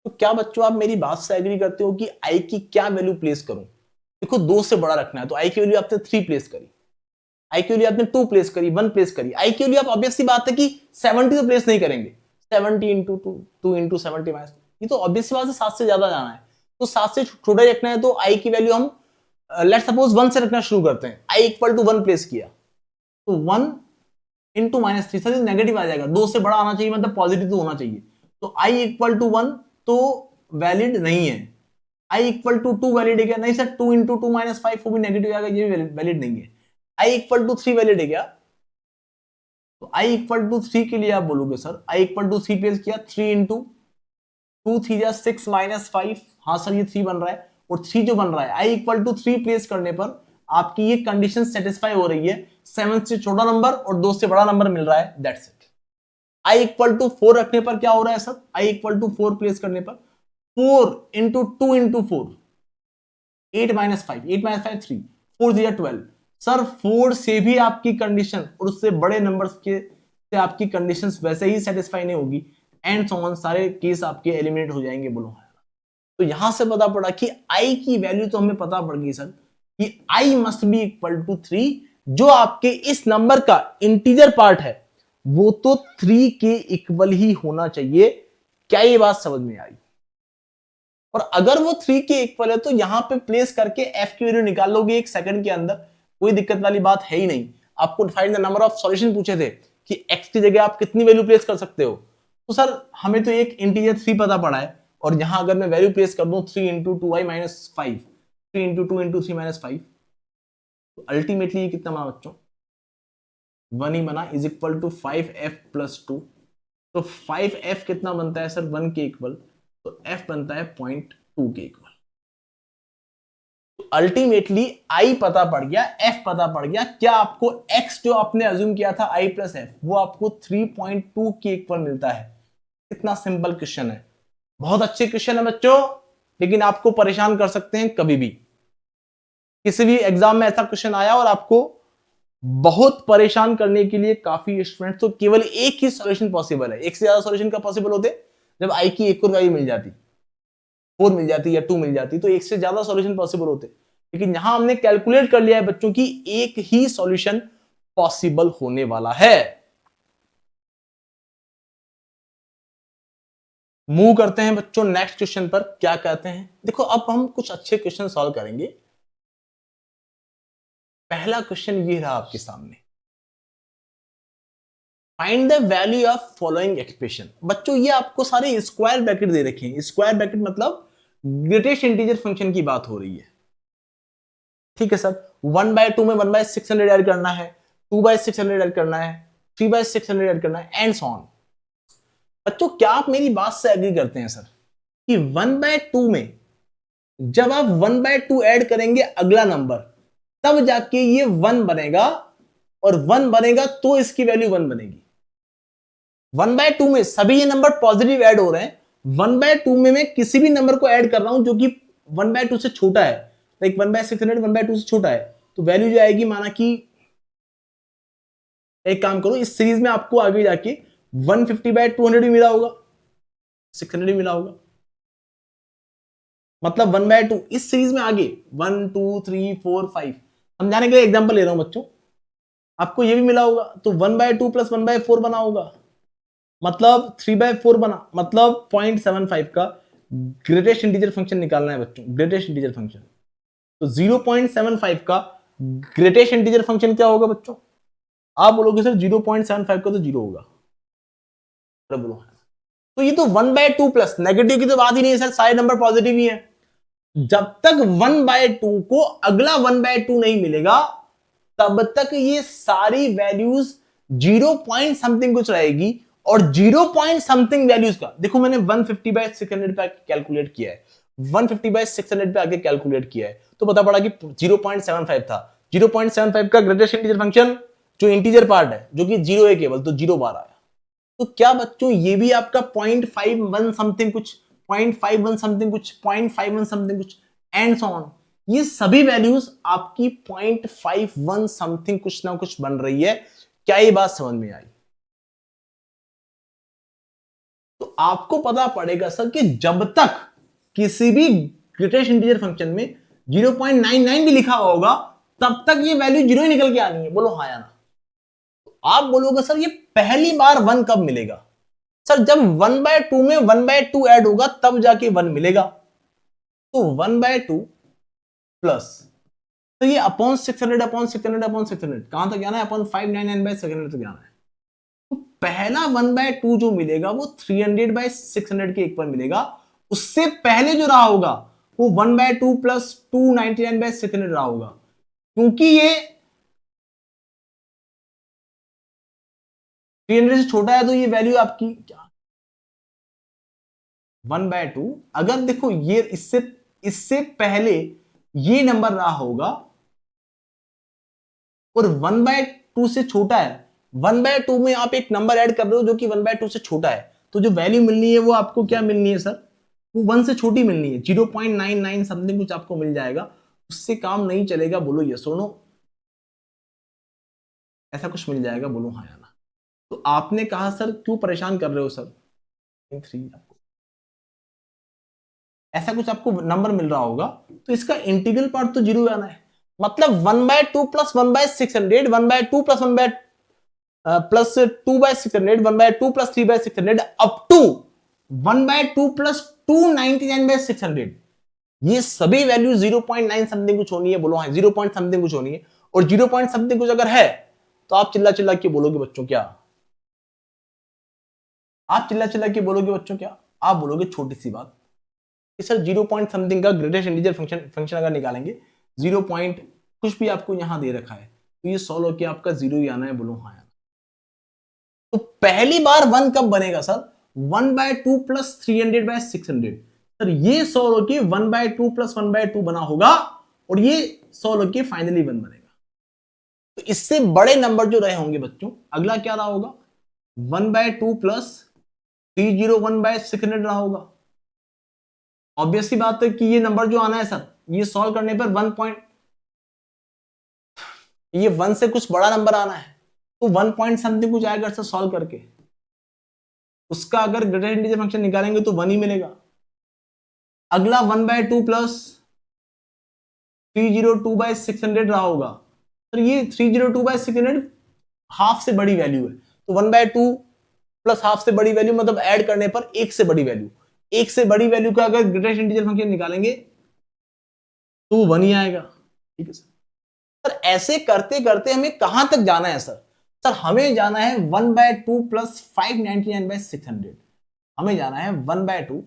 तो क्या बच्चों आप मेरी बात से एग्री करते हो कि i की क्या वैल्यू प्लेस करूं? देखो 2 से बड़ा रखना है तो i की वैल्यू आपने 3 प्लेस करी, i की वैल्यू आपने 2 प्लेस करी, 1 प्लेस करी, i की वैल्यू आप ऑब्वियस सी बात है कि 70 तो प्लेस नहीं करेंगे, 70 इंटू 2, 2 इंटू 70 माइनस, ये तो ऑब्वियस सी बात है 7 से ज्यादा जाना है, तो 7 से छोटा ही रखना है, तो i की वैल्यू हम लेट सपोज 1 से रखना शुरू करते हैं, i इक्वल टू 1 प्लेस किया, तो 1 इंटू माइनस 3, सर नेगेटिव आ जाएगा, 2 से बड़ा आना चाहिए, मतलब पॉजिटिव तो होना चाहिए, तो i इक्वल टू 1 तो वैलिड नहीं है, i इक्वल टू 2 वैलिड है क्या? नहीं सर, 2 इंटू 2 माइनस 5 वो भी नेगेटिव आएगा, ये भी वैलिड नहीं है। i इक्वल टू 3 वैलिड है क्या? तो i इक्वल टू 3 के लिए आप बोलोगे sir i equal to 3 place किया, 3 इंटू 2 3 जा 6 माइनस 5, हाँ सर ये 3 बन रहा है, और 3 जो बन रहा है i इक्वल टू 3 प्लेस करने पर आपकी ये कंडीशन सेटिस्फाई हो रही है, 7 से छोटा नंबर और 2 से बड़ा नंबर मिल रहा है, that's it. i equal to 4 रखने पर क्या हो रहा है sir, i equal to 4 place करने पर 4 इंटू 2 इंटू 4, 8 माइनस 5, 8 माइनस 5 3, 4 दिया 12, सर 4 से भी आपकी कंडीशन और उससे बड़े नंबर्स के से आपकी कंडीशंस वैसे ही सेटिस्फाई नहीं होगी, एंड सो ऑन, सारे केस आपके एलिमिनेट हो जाएंगे, बोलो हाँ। तो यहां से पता पड़ा कि i की वैल्यू तो हमें पता पड़ गई सर कि i must be equal to 3, जो आपके इस नंबर का इंटीजर पार्ट है वो तो 3 के इक्वल ही होना चाहिए। क्या ये बात समझ में आई? और अगर वो 3 के इक्वल है तो यहां पे प्लेस करके f की वैल्यू निकाल लोगे 1 सेकंड के अंदर, कोई दिक्कत वाली बात है ही नहीं। आपको find the number of solution पूछे थे कि x की जगह आप कितनी वैल्यू प्लेस कर सकते हो, तो सर हमें तो एक इंटीजर 3 पता पड़ा है, और यहां अगर मैं वैल्यू प्लेस कर दूं 3 into 2i minus 5, 3 into 2 into 3 minus 5, तो अल्टीमेटली ये कितना बना बच्चों, 1 ही बना, is equal to 5f plus 2। तो 5f कितना बनता है सर, 1 के इक्वल, तो f बनता है 0.2 के इक्वल। तो अल्टीमेटली i पता पड़ गया, f पता पड़ गया, क्या आपको x जो आपने अज्यूम किया था i प्लस f वो आपको 3.2 के इक्वल मिलता है। कितना सिंपल क्वेश्चन है, बहुत अच्छे क्वेश्चन है बच्चों, लेकिन आपको परेशान कर सकते हैं कभी भी। किसी भी एग्जाम में ऐसा क्वेश्चन आया और आपको बहुत परेशान करने के लिए काफी स्टूडेंट, तो केवल एक ही सॉल्यूशन पॉसिबल है, एक से ज्यादा सॉल्यूशन का पॉसिबल होते जब आई की एक और वैल्यू मिल जाती, 4 मिल जाती या 2 मिल जाती, तो एक से ज्यादा सॉल्यूशन पॉसिबल होते, लेकिन यहां हमने कैलकुलेट कर लिया है बच्चों की एक ही सॉल्यूशन पॉसिबल होने वाला है। मूव करते हैं बच्चों नेक्स्ट क्वेश्चन पर, क्या कहते हैं, देखो अब हम कुछ अच्छे क्वेश्चन सॉल्व करेंगे। पहला क्वेश्चन ये रहा आपके सामने, find the value of following expression. बच्चों ये आपको सारे स्क्वायर ब्रैकेट दे रखे हैं, स्क्वायर ब्रैकेट मतलब ग्रेटेस्ट इंटीजर फंक्शन की बात हो रही है, ठीक है सर। 1/2 में 1/600 ऐड करना है, 2/600 ऐड करना है, 3/600 ऐड करना है, एंड सो ऑन। बच्चों क्या आप मेरी बात से एग्री करते हैं सर कि 1/2 में जब आप 1/2 ऐड करेंगे अगला नंबर, तब जाके ये 1 बनेगा, और 1 बनेगा तो इसकी वैल्यू 1 बनेगी। 1/2 में सभी ये नंबर पॉजिटिव ऐड हो रहे हैं। 1/2 में मैं किसी भी नंबर को ऐड कर रहा हूं जो कि 1/2 से छोटा है, लाइक 1/600 1/2 से छोटा है, तो वैल्यू जो आएगी, माना कि एक काम करो, इस सीरीज में आपको आगे जाके 150/200 भी मिला होगा, 600 भी मिला होगा, मतलब 1/2 इस सीरीज में आगे 1 2 3 4 5, समझाने के लिए एग्जांपल ले रहा हूं बच्चों, आपको ये भी मिला होगा, तो 1/2 प्लस 1/4 बना होगा, मतलब 3/4 बना, मतलब 0.75 का ग्रेटेस्ट इंटीजर फंक्शन निकालना है बच्चों, ग्रेटेस्ट इंटीजर फंक्शन। तो 0.75 का ग्रेटेस्ट इंटीजर फंक्शन क्या होगा बच्चों? आप बोलोगे सर 0.75 का तो 0 होगा, बोलो। तो ये तो 1/2 प्लस, नेगेटिव की तो बात ही नहीं है सर, सारे नंबर पॉजिटिव ही है। जब तक 1/2 को अगला 1/2 नहीं मिलेगा, तब तक ये सारी वैल्यूज 0 पॉइंट समथिंग कुछ रहेगी, और 0 पॉइंट समथिंग वैल्यूज का देखो, मैंने 150/600 पे कैलकुलेट किया है, 150/600 पे आके कैलकुलेट किया है, तो पता पड़ा कि 0.75 था। 0.75 का ग्रेटेस्ट इंटीजर फंक्शन जो इंटीजर पार्ट है, जो कि 0 है केवल, तो 0 बार आया। तो क्या बच्चों ये भी आपका 0.51 समथिंग कुछ, 0.51 समथिंग कुछ, 0.51 समथिंग कुछ, एंड सो ऑन, ये सभी वैल्यूज आपकी 0.51 समथिंग कुछ ना कुछ बन रही है। क्या ये बात समझ में आई? तो आपको पता पड़ेगा सर कि जब तक किसी भी ग्रेटेस्ट इंटीजर फंक्शन में 0.99 भी लिखा होगा, तब तक ये वैल्यू 0 ही निकल के आनी है, बोलो हाँ या ना। तो आप बोलोगे सर ये पहली बार 1 कब मिलेगा? सर जब 1/2 में 1/2 ऐड होगा, तब जाके 1 मिलेगा। तो 1/2 प्लस, तो ये अपॉन 600 अपॉन 600 अपॉन 600 कहां तक जाना है? अपॉन 599/600 तक जाना है। तो पहला 1/2 जो मिलेगा वो 300/600 के एक पर मिलेगा। उससे पहले जो रहा होगा वो 1/2 प्लस 299/600 रहा होगा, क्योंकि ये 300 से छोटा है, तो ये वैल्यू आपकी क्या 1/2। अगर देखो ये इससे इससे पहले ये नंबर रहा होगा और 1/2 से छोटा है, 1/2 में आप एक नंबर ऐड कर रहे हो जो कि 1/2 से छोटा है, तो जो वैल्यू मिलनी है वो आपको क्या मिलनी है सर? वो 1 से छोटी मिलनी है, 0.99 समथिंग कुछ आपको मिल जाएगा। उससे काम नहीं चलेगा, बोलो ये सुनो, ऐसा कुछ मिल जाएगा, बोलो हाँ या ना। तो आपने कहा सर क्यों परेशान कर रहे हो सर, 3 आपको ऐसा कुछ आपको नंबर मिल रहा होगा, तो इसका इंटीग्रल पार्ट तो 0 आना है, मतलब 1/2 plus 1/600, 1/2 plus 1 plus 2/600, 1/2 plus 3/600 up to 1/2 plus 299/600, ये सभी वैल्यू 0.9 समथिंग कुछ होनी है, बोलो हाँ 0 पॉइंट समथिंग कुछ होनी है। और 0 पॉइंट समथिंग कुछ अगर है, तो आप चिल्ला चिल्ला के बोलोगे बच्चों क्या? आप चिल्ला चिल्ला के बोलोगे बच्चों क्या? आप बोलोगे छोटी सी बात कि सर 0 पॉइंट समथिंग का ग्रेटेस्ट इंटीजर फंक्शन फंक्शन अगर निकालेंगे, 0 पॉइंट कुछ भी आपको यहां दे रखा है, तो ये सॉल्व होकर आपका 0 ही आना है, बोलो हाँ। तो पहली बार 1 कब बनेगा सर? 1/2 प्लस 300/600, सर ये 100 की 1/2 प्लस 1/2 बना होगा, और ये 100 की फाइनली 1 बनेगा। तो इससे बड़े नंबर जो रहे होंगे बच्चों, अगला क्या रहा होगा? 1/2 प्लस 301/600 रहा होगा। ऑब्वियसली बात है कि ये नंबर जो आना है सर, ये सॉल्व करने पर 1 पॉइंट, ये 1 से कुछ बड़ा नंबर आना है, तो 1 पॉइंट समथिंग कुछ आएगा सर सॉल्व करके, उसका अगर ग्रेटेस्ट इंटीजर फंक्शन निकालेंगे तो 1 ही मिलेगा। अगला 1/2 प्लस 302/600 रहा होगा, तो ये 302/600 हाफ से बड़ी वैल्यू है, तो 1/2 प्लस हाफ से बड़ी वैल्यू मतलब ऐड करने पर एक से बड़ी वैल्यू, एक से बड़ी वैल्यू का अगर ग्रेटेस्ट इंटीजर फंक्शन निकालेंगे तो वो 1 ही आएगा। ठीक है सर। सर ऐसे करते करते हमें कहां तक जाना है सर? सर हमें जाना है 1/2 प्लस 599/600, हमें जाना है 1/2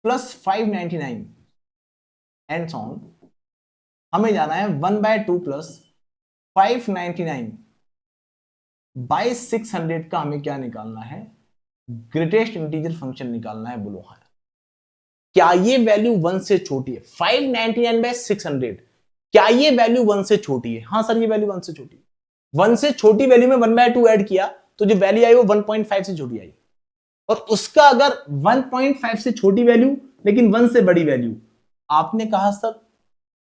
प्लस 599 एंड सो ऑन, हमें जाना है 1/2 प्लस 599/600 का हमें क्या निकालना है? ग्रेटेस्ट इंटीजर फंक्शन निकालना है, बोलो हाँ। क्या ये वैल्यू 1 से छोटी है? 599/600, क्या ये वैल्यू 1 से छोटी है? हाँ सर ये वैल्यू 1 से छोटी है। 1 से छोटी वैल्यू में 1/2 ऐड किया तो जो वैल्यू आई वो 1.5 से छोटी आई, और उसका अगर 1.5 से छोटी वैल्यू लेकिन 1 से बड़ी वैल्यू, आपने कहा सर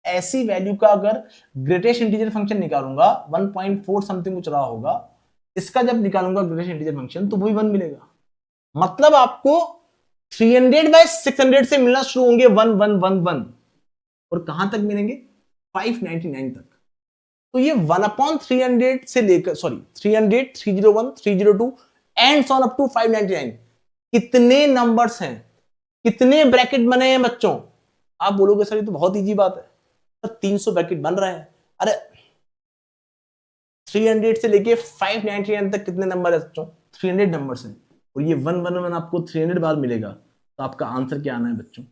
ऐसी वैल्यू का अगर ग्रेटेस्ट इंटीजर फंक्शन निकालूंगा 1.4 समथिंग कुछ रहा होगा, इसका जब निकालूंगा ग्रेटेस्ट इंटीजर फंक्शन तो वही 1 मिलेगा। मतलब आपको 300/600 से मिलना शुरू होंगे 1 1 1 1, और कहां तक मिलेंगे? 599 तक। तो ये 1/300 से लेकर 300, 301, 302 एंड ऑन अप टू 599, कितने नंबर्स हैं, कितने ब्रैकेट बने हैं बच्चों? आप बोलोगे सर ये तो बहुत इजी बात है, सर 300 ब्रैकेट बन रहा है। अरे 300 से लेके 599 तक कितने नंबर है बच्चों? 300 नंबर्स हैं, और ये 111 आपको 300 बार मिलेगा, तो आपका आंसर क्या आना है बच्चों?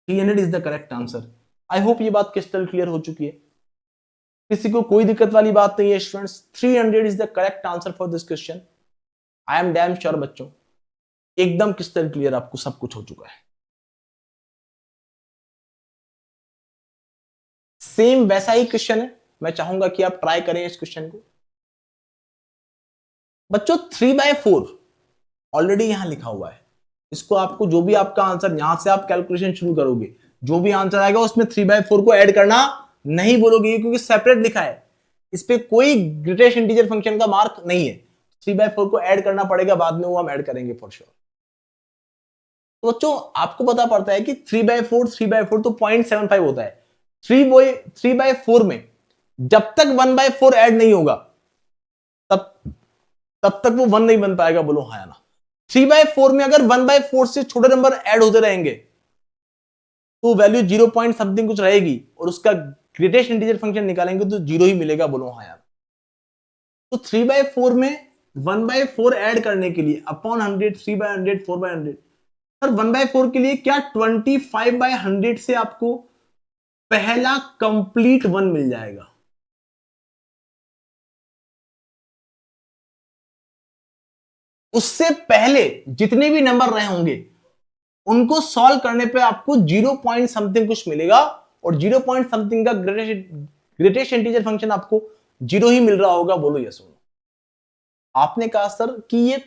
300 is the correct answer. I hope ये बात क्रिस्टल क्लियर हो चुकी है, किसी को कोई दिक्कत वाली बात नहीं है students. 300 is the correct answer for this question. I am damn sure बच्चों, एकदम क्रिस्टल क्लियर आपको सब कुछ हो चुका है। सेम वैसा ही क्वेश्चन है, मैं चाहूंगा कि आप ट्राई करें इस क्वेश्चन को। बच्चों 3/4 ऑलरेडी यहां लिखा हुआ है, इसको आपको जो भी आपका आंसर यहां से आप कैलकुलेशन शुरू करोगे, जो भी आंसर आएगा उसमें 3/4 को ऐड करना नहीं बोलोगे, क्योंकि सेपरेट लिखा है, इस पे कोई ग्रेटेस्ट इंटीजर फंक्शन का मार्क नहीं है। 3/4 को ऐड करना पड़ेगा बाद में, वो हम ऐड करेंगे फॉर श्योर। तो बच्चों आपको पता पड़ता है कि 3/4 तो 0.75 होता है। 3/4 में जब तक 1/4 ऐड नहीं होगा तब तब तक वो 1 नहीं बन पाएगा। बोलो हाँ या ना? 3/4 में अगर 1/4 से छोटे नंबर ऐड होते रहेंगे तो वैल्यू 0 पॉइंट समथिंग कुछ रहेगी, और उसका ग्रेटेस्ट इंटीजर फंक्शन निकालेंगे तो 0 ही मिलेगा। बोलो हाँ यार? तो 3/4 में 1/4 ऐड करने के लिए अपॉन 100, 3/100, 4/100, सर 1/4 के लिए क्या 25/100 से आपको पहला कंप्लीट 1 मिल जाएगा? उससे पहले जितने भी नंबर रहे होंगे उनको सॉल्व करने पे आपको 0 पॉइंट समथिंग कुछ मिलेगा, और 0 पॉइंट समथिंग का ग्रेटेस्ट इंटीजर फंक्शन आपको 0 ही मिल रहा होगा। बोलो यस और नो? आपने कहा सर कि ये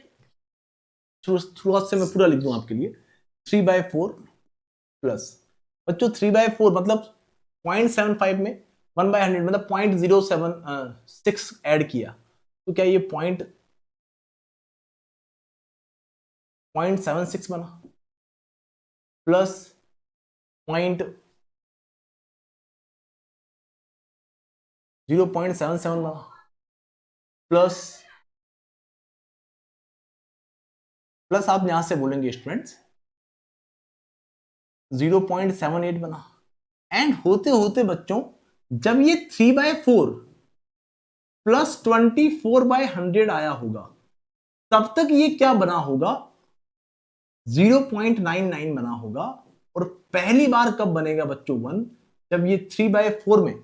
शुरुआत से मैं पूरा लिख दूं आपके लिए, 3/4 प्लस, बच्चों 3/4 मतलब 0.75 में 1/100 मतलब 0.076 ऐड किया, तो क्या ये 0.76 बना, प्लस 0.77 बना, प्लस आप यहां से बोलेंगे स्टूडेंट्स 0.78 बना, एंड होते होते बच्चों जब ये 3/4 प्लस 24/100 आया होगा तब तक ये क्या बना होगा? 0.99 बना होगा। और पहली बार कब बनेगा बच्चों 1? जब ये 3/4 में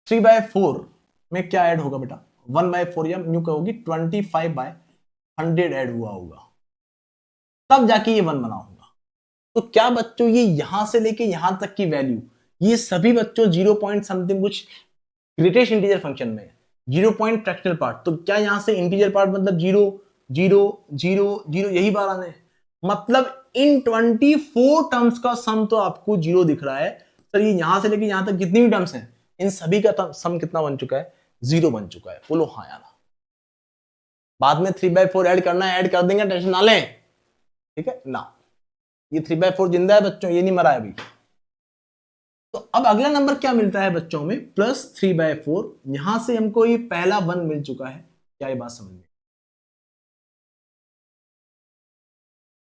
3/4 में क्या ऐड होगा बेटा? 1/4 या न्यू कहोगी 25/100 ऐड हुआ होगा, तब जाके ये 1 बना होगा। तो क्या बच्चों ये यहां से लेके यहां तक की वैल्यू, ये सभी बच्चों 0 पॉइंट समथिंग कुछ ग्रेटेस्ट इंटीजर फंक्शन में है, 0 पॉइंट फ्रैक्शनल पार्ट, तो क्या यहां से इंटीजर पार्ट मतलब 0 0 0 0 यही बार आने, मतलब इन 24 टर्म्स का सम तो आपको 0 दिख रहा है। सर ये यहां से लेके यहां तक जितनी भी टर्म्स हैं इन सभी का सम कितना बन चुका है? 0 बन चुका है। बोलो हाँ या ना? बाद में 3/4 ऐड करना है, ऐड कर देंगे, टेंशन ना लें, ठीक है ना? ये 3/4 जिंदा है बच्चों, ये नहीं मरा है अभी। तो अब अगला नंबर क्या मिलता है बच्चों में? प्लस 3/4, यहां से हमको ये पहला 1 मिल चुका है। क्या ये बात समझ में?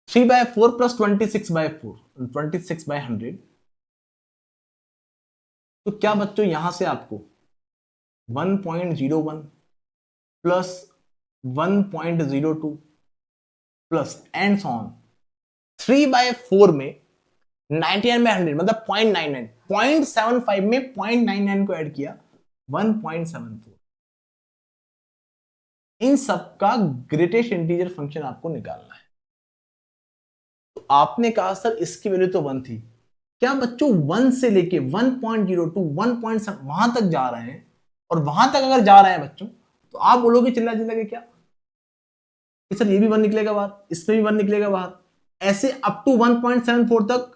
3/4 प्लस 26/4, 26/100, तो क्या बच्चों यहां से आपको 1.01 प्लस 1.02 प्लस एंड ऑन 3/4 में 99/100 मतलब 0.99, 0.75 में 0.99 को ऐड किया 1.74, इन सब का ग्रेटेस्ट इंटीजर फंक्शन आपको निकालना है। तो आपने कहा सर इसकी वैल्यू तो 1 थी, क्या बच्चों 1 से लेके 1.0 टू 1. वहां तक जा रहे हैं, और वहां तक अगर जा रहे हैं बच्चों तो आप बोलोगे चिल्ला चिल्ला के क्या कि सर ये भी 1 निकलेगा बाहर, इसमें भी 1 निकलेगा बाहर, ऐसे अप टू 1.74 तक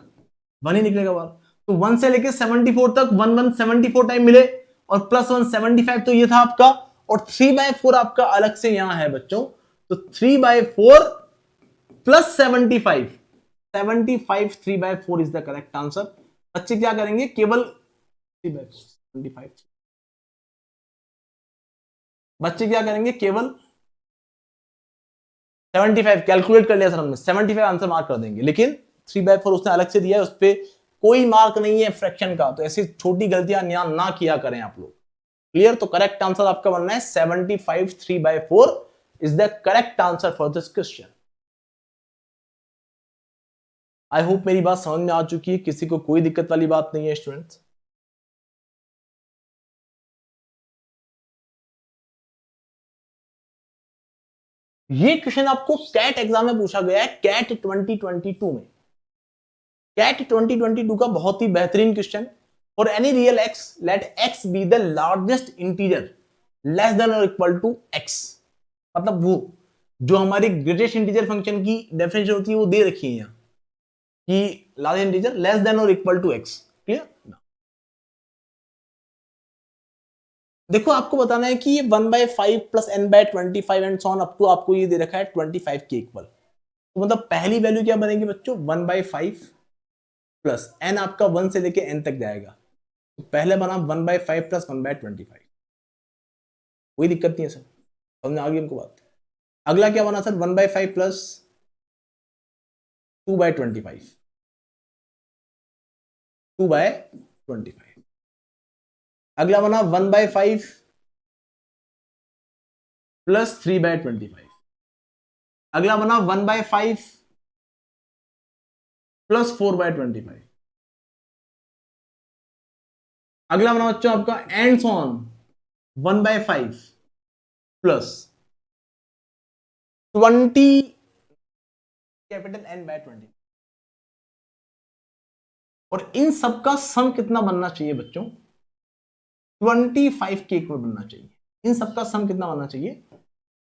1 ही निकलेगा बाहर। तो 1 से लेके 74 तक 1 टाइम मिले, और +1 75 तो ये था आपका, और 3/4 आपका अलग से यहां है बच्चों। तो 3/4 plus 75 3/4 is the correct answer. बच्चे क्या करेंगे, केवल 3/4 बच्चे क्या करेंगे, केवल 75 कैलकुलेट कर लिया सर हमने, 75 आंसर मार्क कर देंगे, लेकिन 3/4 उसने अलग से दिया है, उस पर कोई मार्क नहीं है फ्रैक्शन का। तो ऐसी छोटी गलतियां ना किया करें आप लोग। क्लियर? तो करेक्ट आंसर आपका बनना है 75 3/4 is the correct answer for this question. I hope मेरी बात समझ में आ चुकी है, किसी को कोई दिक्कत वाली बात नहीं है स्टूडेंट्स। ये क्वेश्चन आपको कैट एग्जाम में पूछा गया है, कैट 2022 में। कैट 2022 का बहुत ही बेहतरीन question. For any real x let x be the largest integer less than और इक्वल टू एक्स। मतलब वो जो हमारी ग्रेटेस्ट इंटीजर फंक्शन की डेफिनेशन होती है वो दे रखी है यहां कि लार्जेस्ट इंटीजर लेस देन और इक्वल टू एक्स। क्लियर? देखो आपको बताना है कि ये 1/5 plus n/25 and so on up to आपको ये दे रखा है 25 के इक्वल। तो मतलब पहली वैल्यू क्या बनेगी बच्चों, 1/5 प्लस n आपका 1 से लेके n तक जाएगा। तो पहले बना 1/5 प्लस 1/25, कोई दिक्कत नहीं है सर, समझ आ गई हमको बात। अगला क्या बना सर, 1/5 प्लस 2/25, 2/25। अगला बना 1/5 प्लस 3/25। अगला बना 1/5 प्लस 4/25। अगला बना बच्चों आपका and on 1/5 plus 20 capital n/20। और इन सबका सम कितना बनना चाहिए बच्चों, 25 के इक्वल बनना चाहिए। इन सबका सम कितना बनना चाहिए,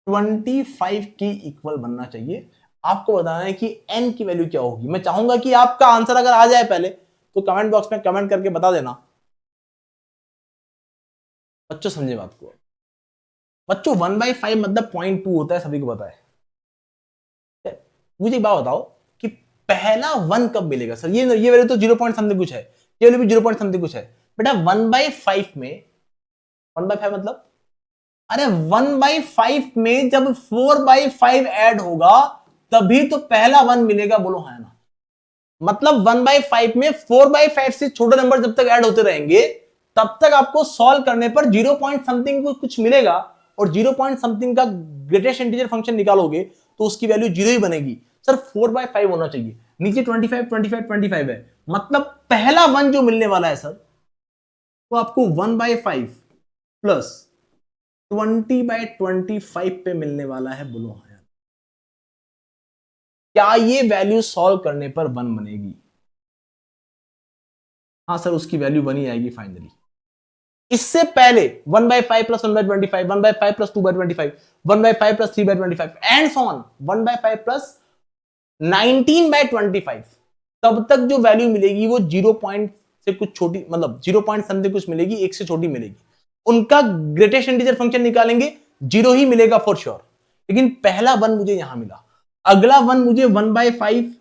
25 के इक्वल बनना चाहिए। आपको बताना है कि n की वैल्यू क्या होगी। मैं चाहूंगा कि आपका आंसर अगर आ जाए पहले तो कमेंट बॉक्स में कमेंट करके बता देना। बच्चों समझे बात को, बच्चों 1/5 मतलब 0.2 होता है, सभी को पता है। मुझे एक बात बताओ कि पहला 1 कब मिलेगा सर, ये वैल्यू तो 0 पॉइंट समथिंग कुछ है, ये वैल्यू भी 0 पॉइंट समथिंग कुछ है। बेटा 1/5 में 1/5 मतलब, अरे 1/5 में जब 4/5 ऐड होगा तभी तो पहला 1 मिलेगा, बोलो है ना। मतलब 1/5 में 4/5 से छोटे नंबर जब तक ऐड होते रहेंगे तब तक आपको सॉल्व करने पर 0 पॉइंट समथिंग को कुछ मिलेगा, और 0 पॉइंट समथिंग का ग्रेटेस्ट इंटीजर फंक्शन निकालोगे तो उसकी वैल्यू 0 ही बनेगी। सर 4/5 होना चाहिए, नीचे 25 25 25 है, मतलब पहला 1 जो मिलने वाला है सर तो आपको 1/5 प्लस 20/25 पे मिलने वाला है, बोलो हाँ। क्या ये वैल्यू सॉल्व करने पर 1 बनेगी? हाँ सर उसकी वैल्यू बनी आएगी फाइनली। इससे पहले 1/5 plus 1/25, 1/5 plus 2/25, 1/5 plus 3/25 and so on 1/5 plus 19/25, तब तक जो वैल्यू मिलेगी वो 0 पॉइंट से कुछ छोटी, मतलब 0 पॉइंट समथिंग कुछ मिलेगी, 1 से छोटी मिलेगी। उनका ग्रेटेस्ट इंटीजर फंक्शन निकालेंगे 0 ही मिलेगा फॉर श्योर। लेकिन पहला 1 मुझे यहां मिला, अगला 1 मुझे 1/5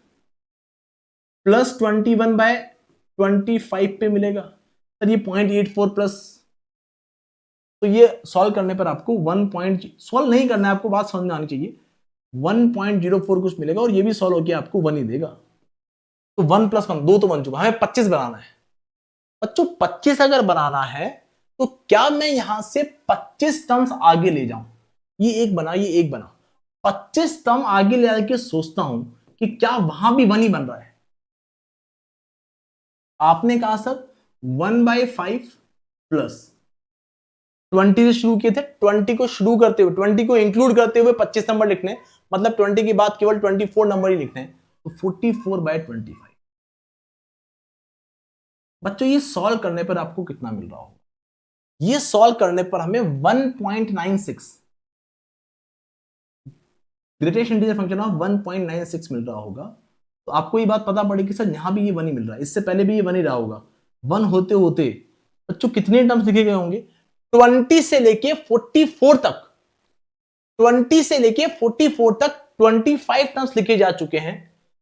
प्लस 21/25 पे मिलेगा। सर ये 0.84 प्लस, तो ये सॉल्व करने पर आपको 1 पॉइंट, सॉल्व नहीं करना है आपको, बात समझ में आनी चाहिए, 1.04 कुछ मिलेगा, और ये भी सॉल्व होकर आपको 1 ही देगा। तो 1 प्लस 1 2 तो बन चुका, हमें 25 बनाना है बच्चों। 25 अगर बनाना है तो क्या मैं यहां से 25 टर्म्स आगे ले जाऊं, ये एक बना, ये एक बना, 25 टर्म आगे ले जाके सोचता हूं कि क्या वहां भी 1 ही बन रहा है। आपने कहा सर 1/5 प्लस 20 से शुरू किए थे, 20 को शुरू करते हुए 20 को इंक्लूड करते हुए 25 नंबर लिखने, मतलब 20 के बाद केवल 24 नंबर ही लिखने हैं। तो 44/25। बच्चों ये सॉल्व करने पर आपको कितना मिल रहा होगा? ये सॉल्व करने पर हमें 1.96 ग्रेटेस्ट इंटीजर फंक्शन ऑफ 1.96 मिल रहा होगा। तो आपको ये बात पता पड़ेगी सर यहां भी ये 1 ही मिल रहा है, इससे पहले भी ये 1 ही रहा होगा। 1 होते होते बच्चों कितने टर्म्स लिखे गए होंगे? 20 से लेके 44 तक, 20 से लेके 44 तक 25 टर्म्स लिखे जा चुके हैं।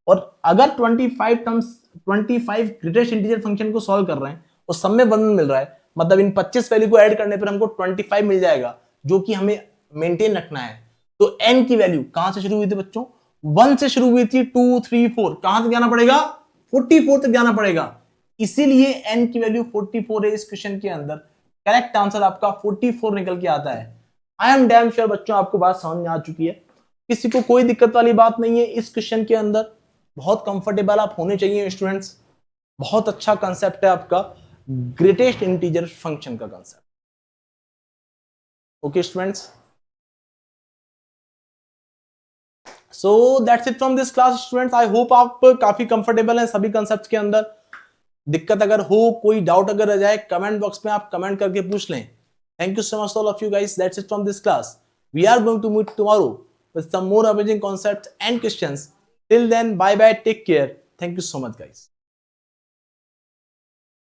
और अगर 25 टर्म्स 25 ग्रेटेस्ट इंटीजर फंक्शन को सॉल्व कर रहे हैं और सब में 1 मिल रहा है, मतलब इन 25 वैल्यू को ऐड करने पर हमको 25 मिल जाएगा, जो कि हमें मेंटेन रखना है। तो n की वैल्यू कहां से शुरू हुई थी बच्चों? 1 से शुरू हुई थी, 2 3 4, कहां तक जाना पड़ेगा? 44 तक जाना पड़ेगा। इसीलिए n की वैल्यू 44 है इस क्वेश्चन के अंदर। करेक्ट आंसर आपका 44 निकल के आता है। आई एम डैम श्योर बच्चों आपको बात समझ में आ चुकी है, किसी को कोई दिक्कत वाली बात नहीं है इस क्वेश्चन के अंदर। बहुत कंफर्टेबल आप होने चाहिए स्टूडेंट्स। बहुत अच्छा कंसेप्ट है आपका ग्रेटेस्ट इंटीजर फंक्शन का concept. Okay students, so that's it from this class students. I hope आप काफी कंफर्टेबल हैं सभी कंसेप्ट के अंदर। दिक्कत अगर हो, कोई डाउट अगर रह जाए, कमेंट बॉक्स में आप कमेंट करके पूछ लें। Thank you so much all of you guys, that's it from this class. We are going to meet tomorrow with some more amazing concepts and questions. Till then, bye bye, take care. Thank you so much, guys.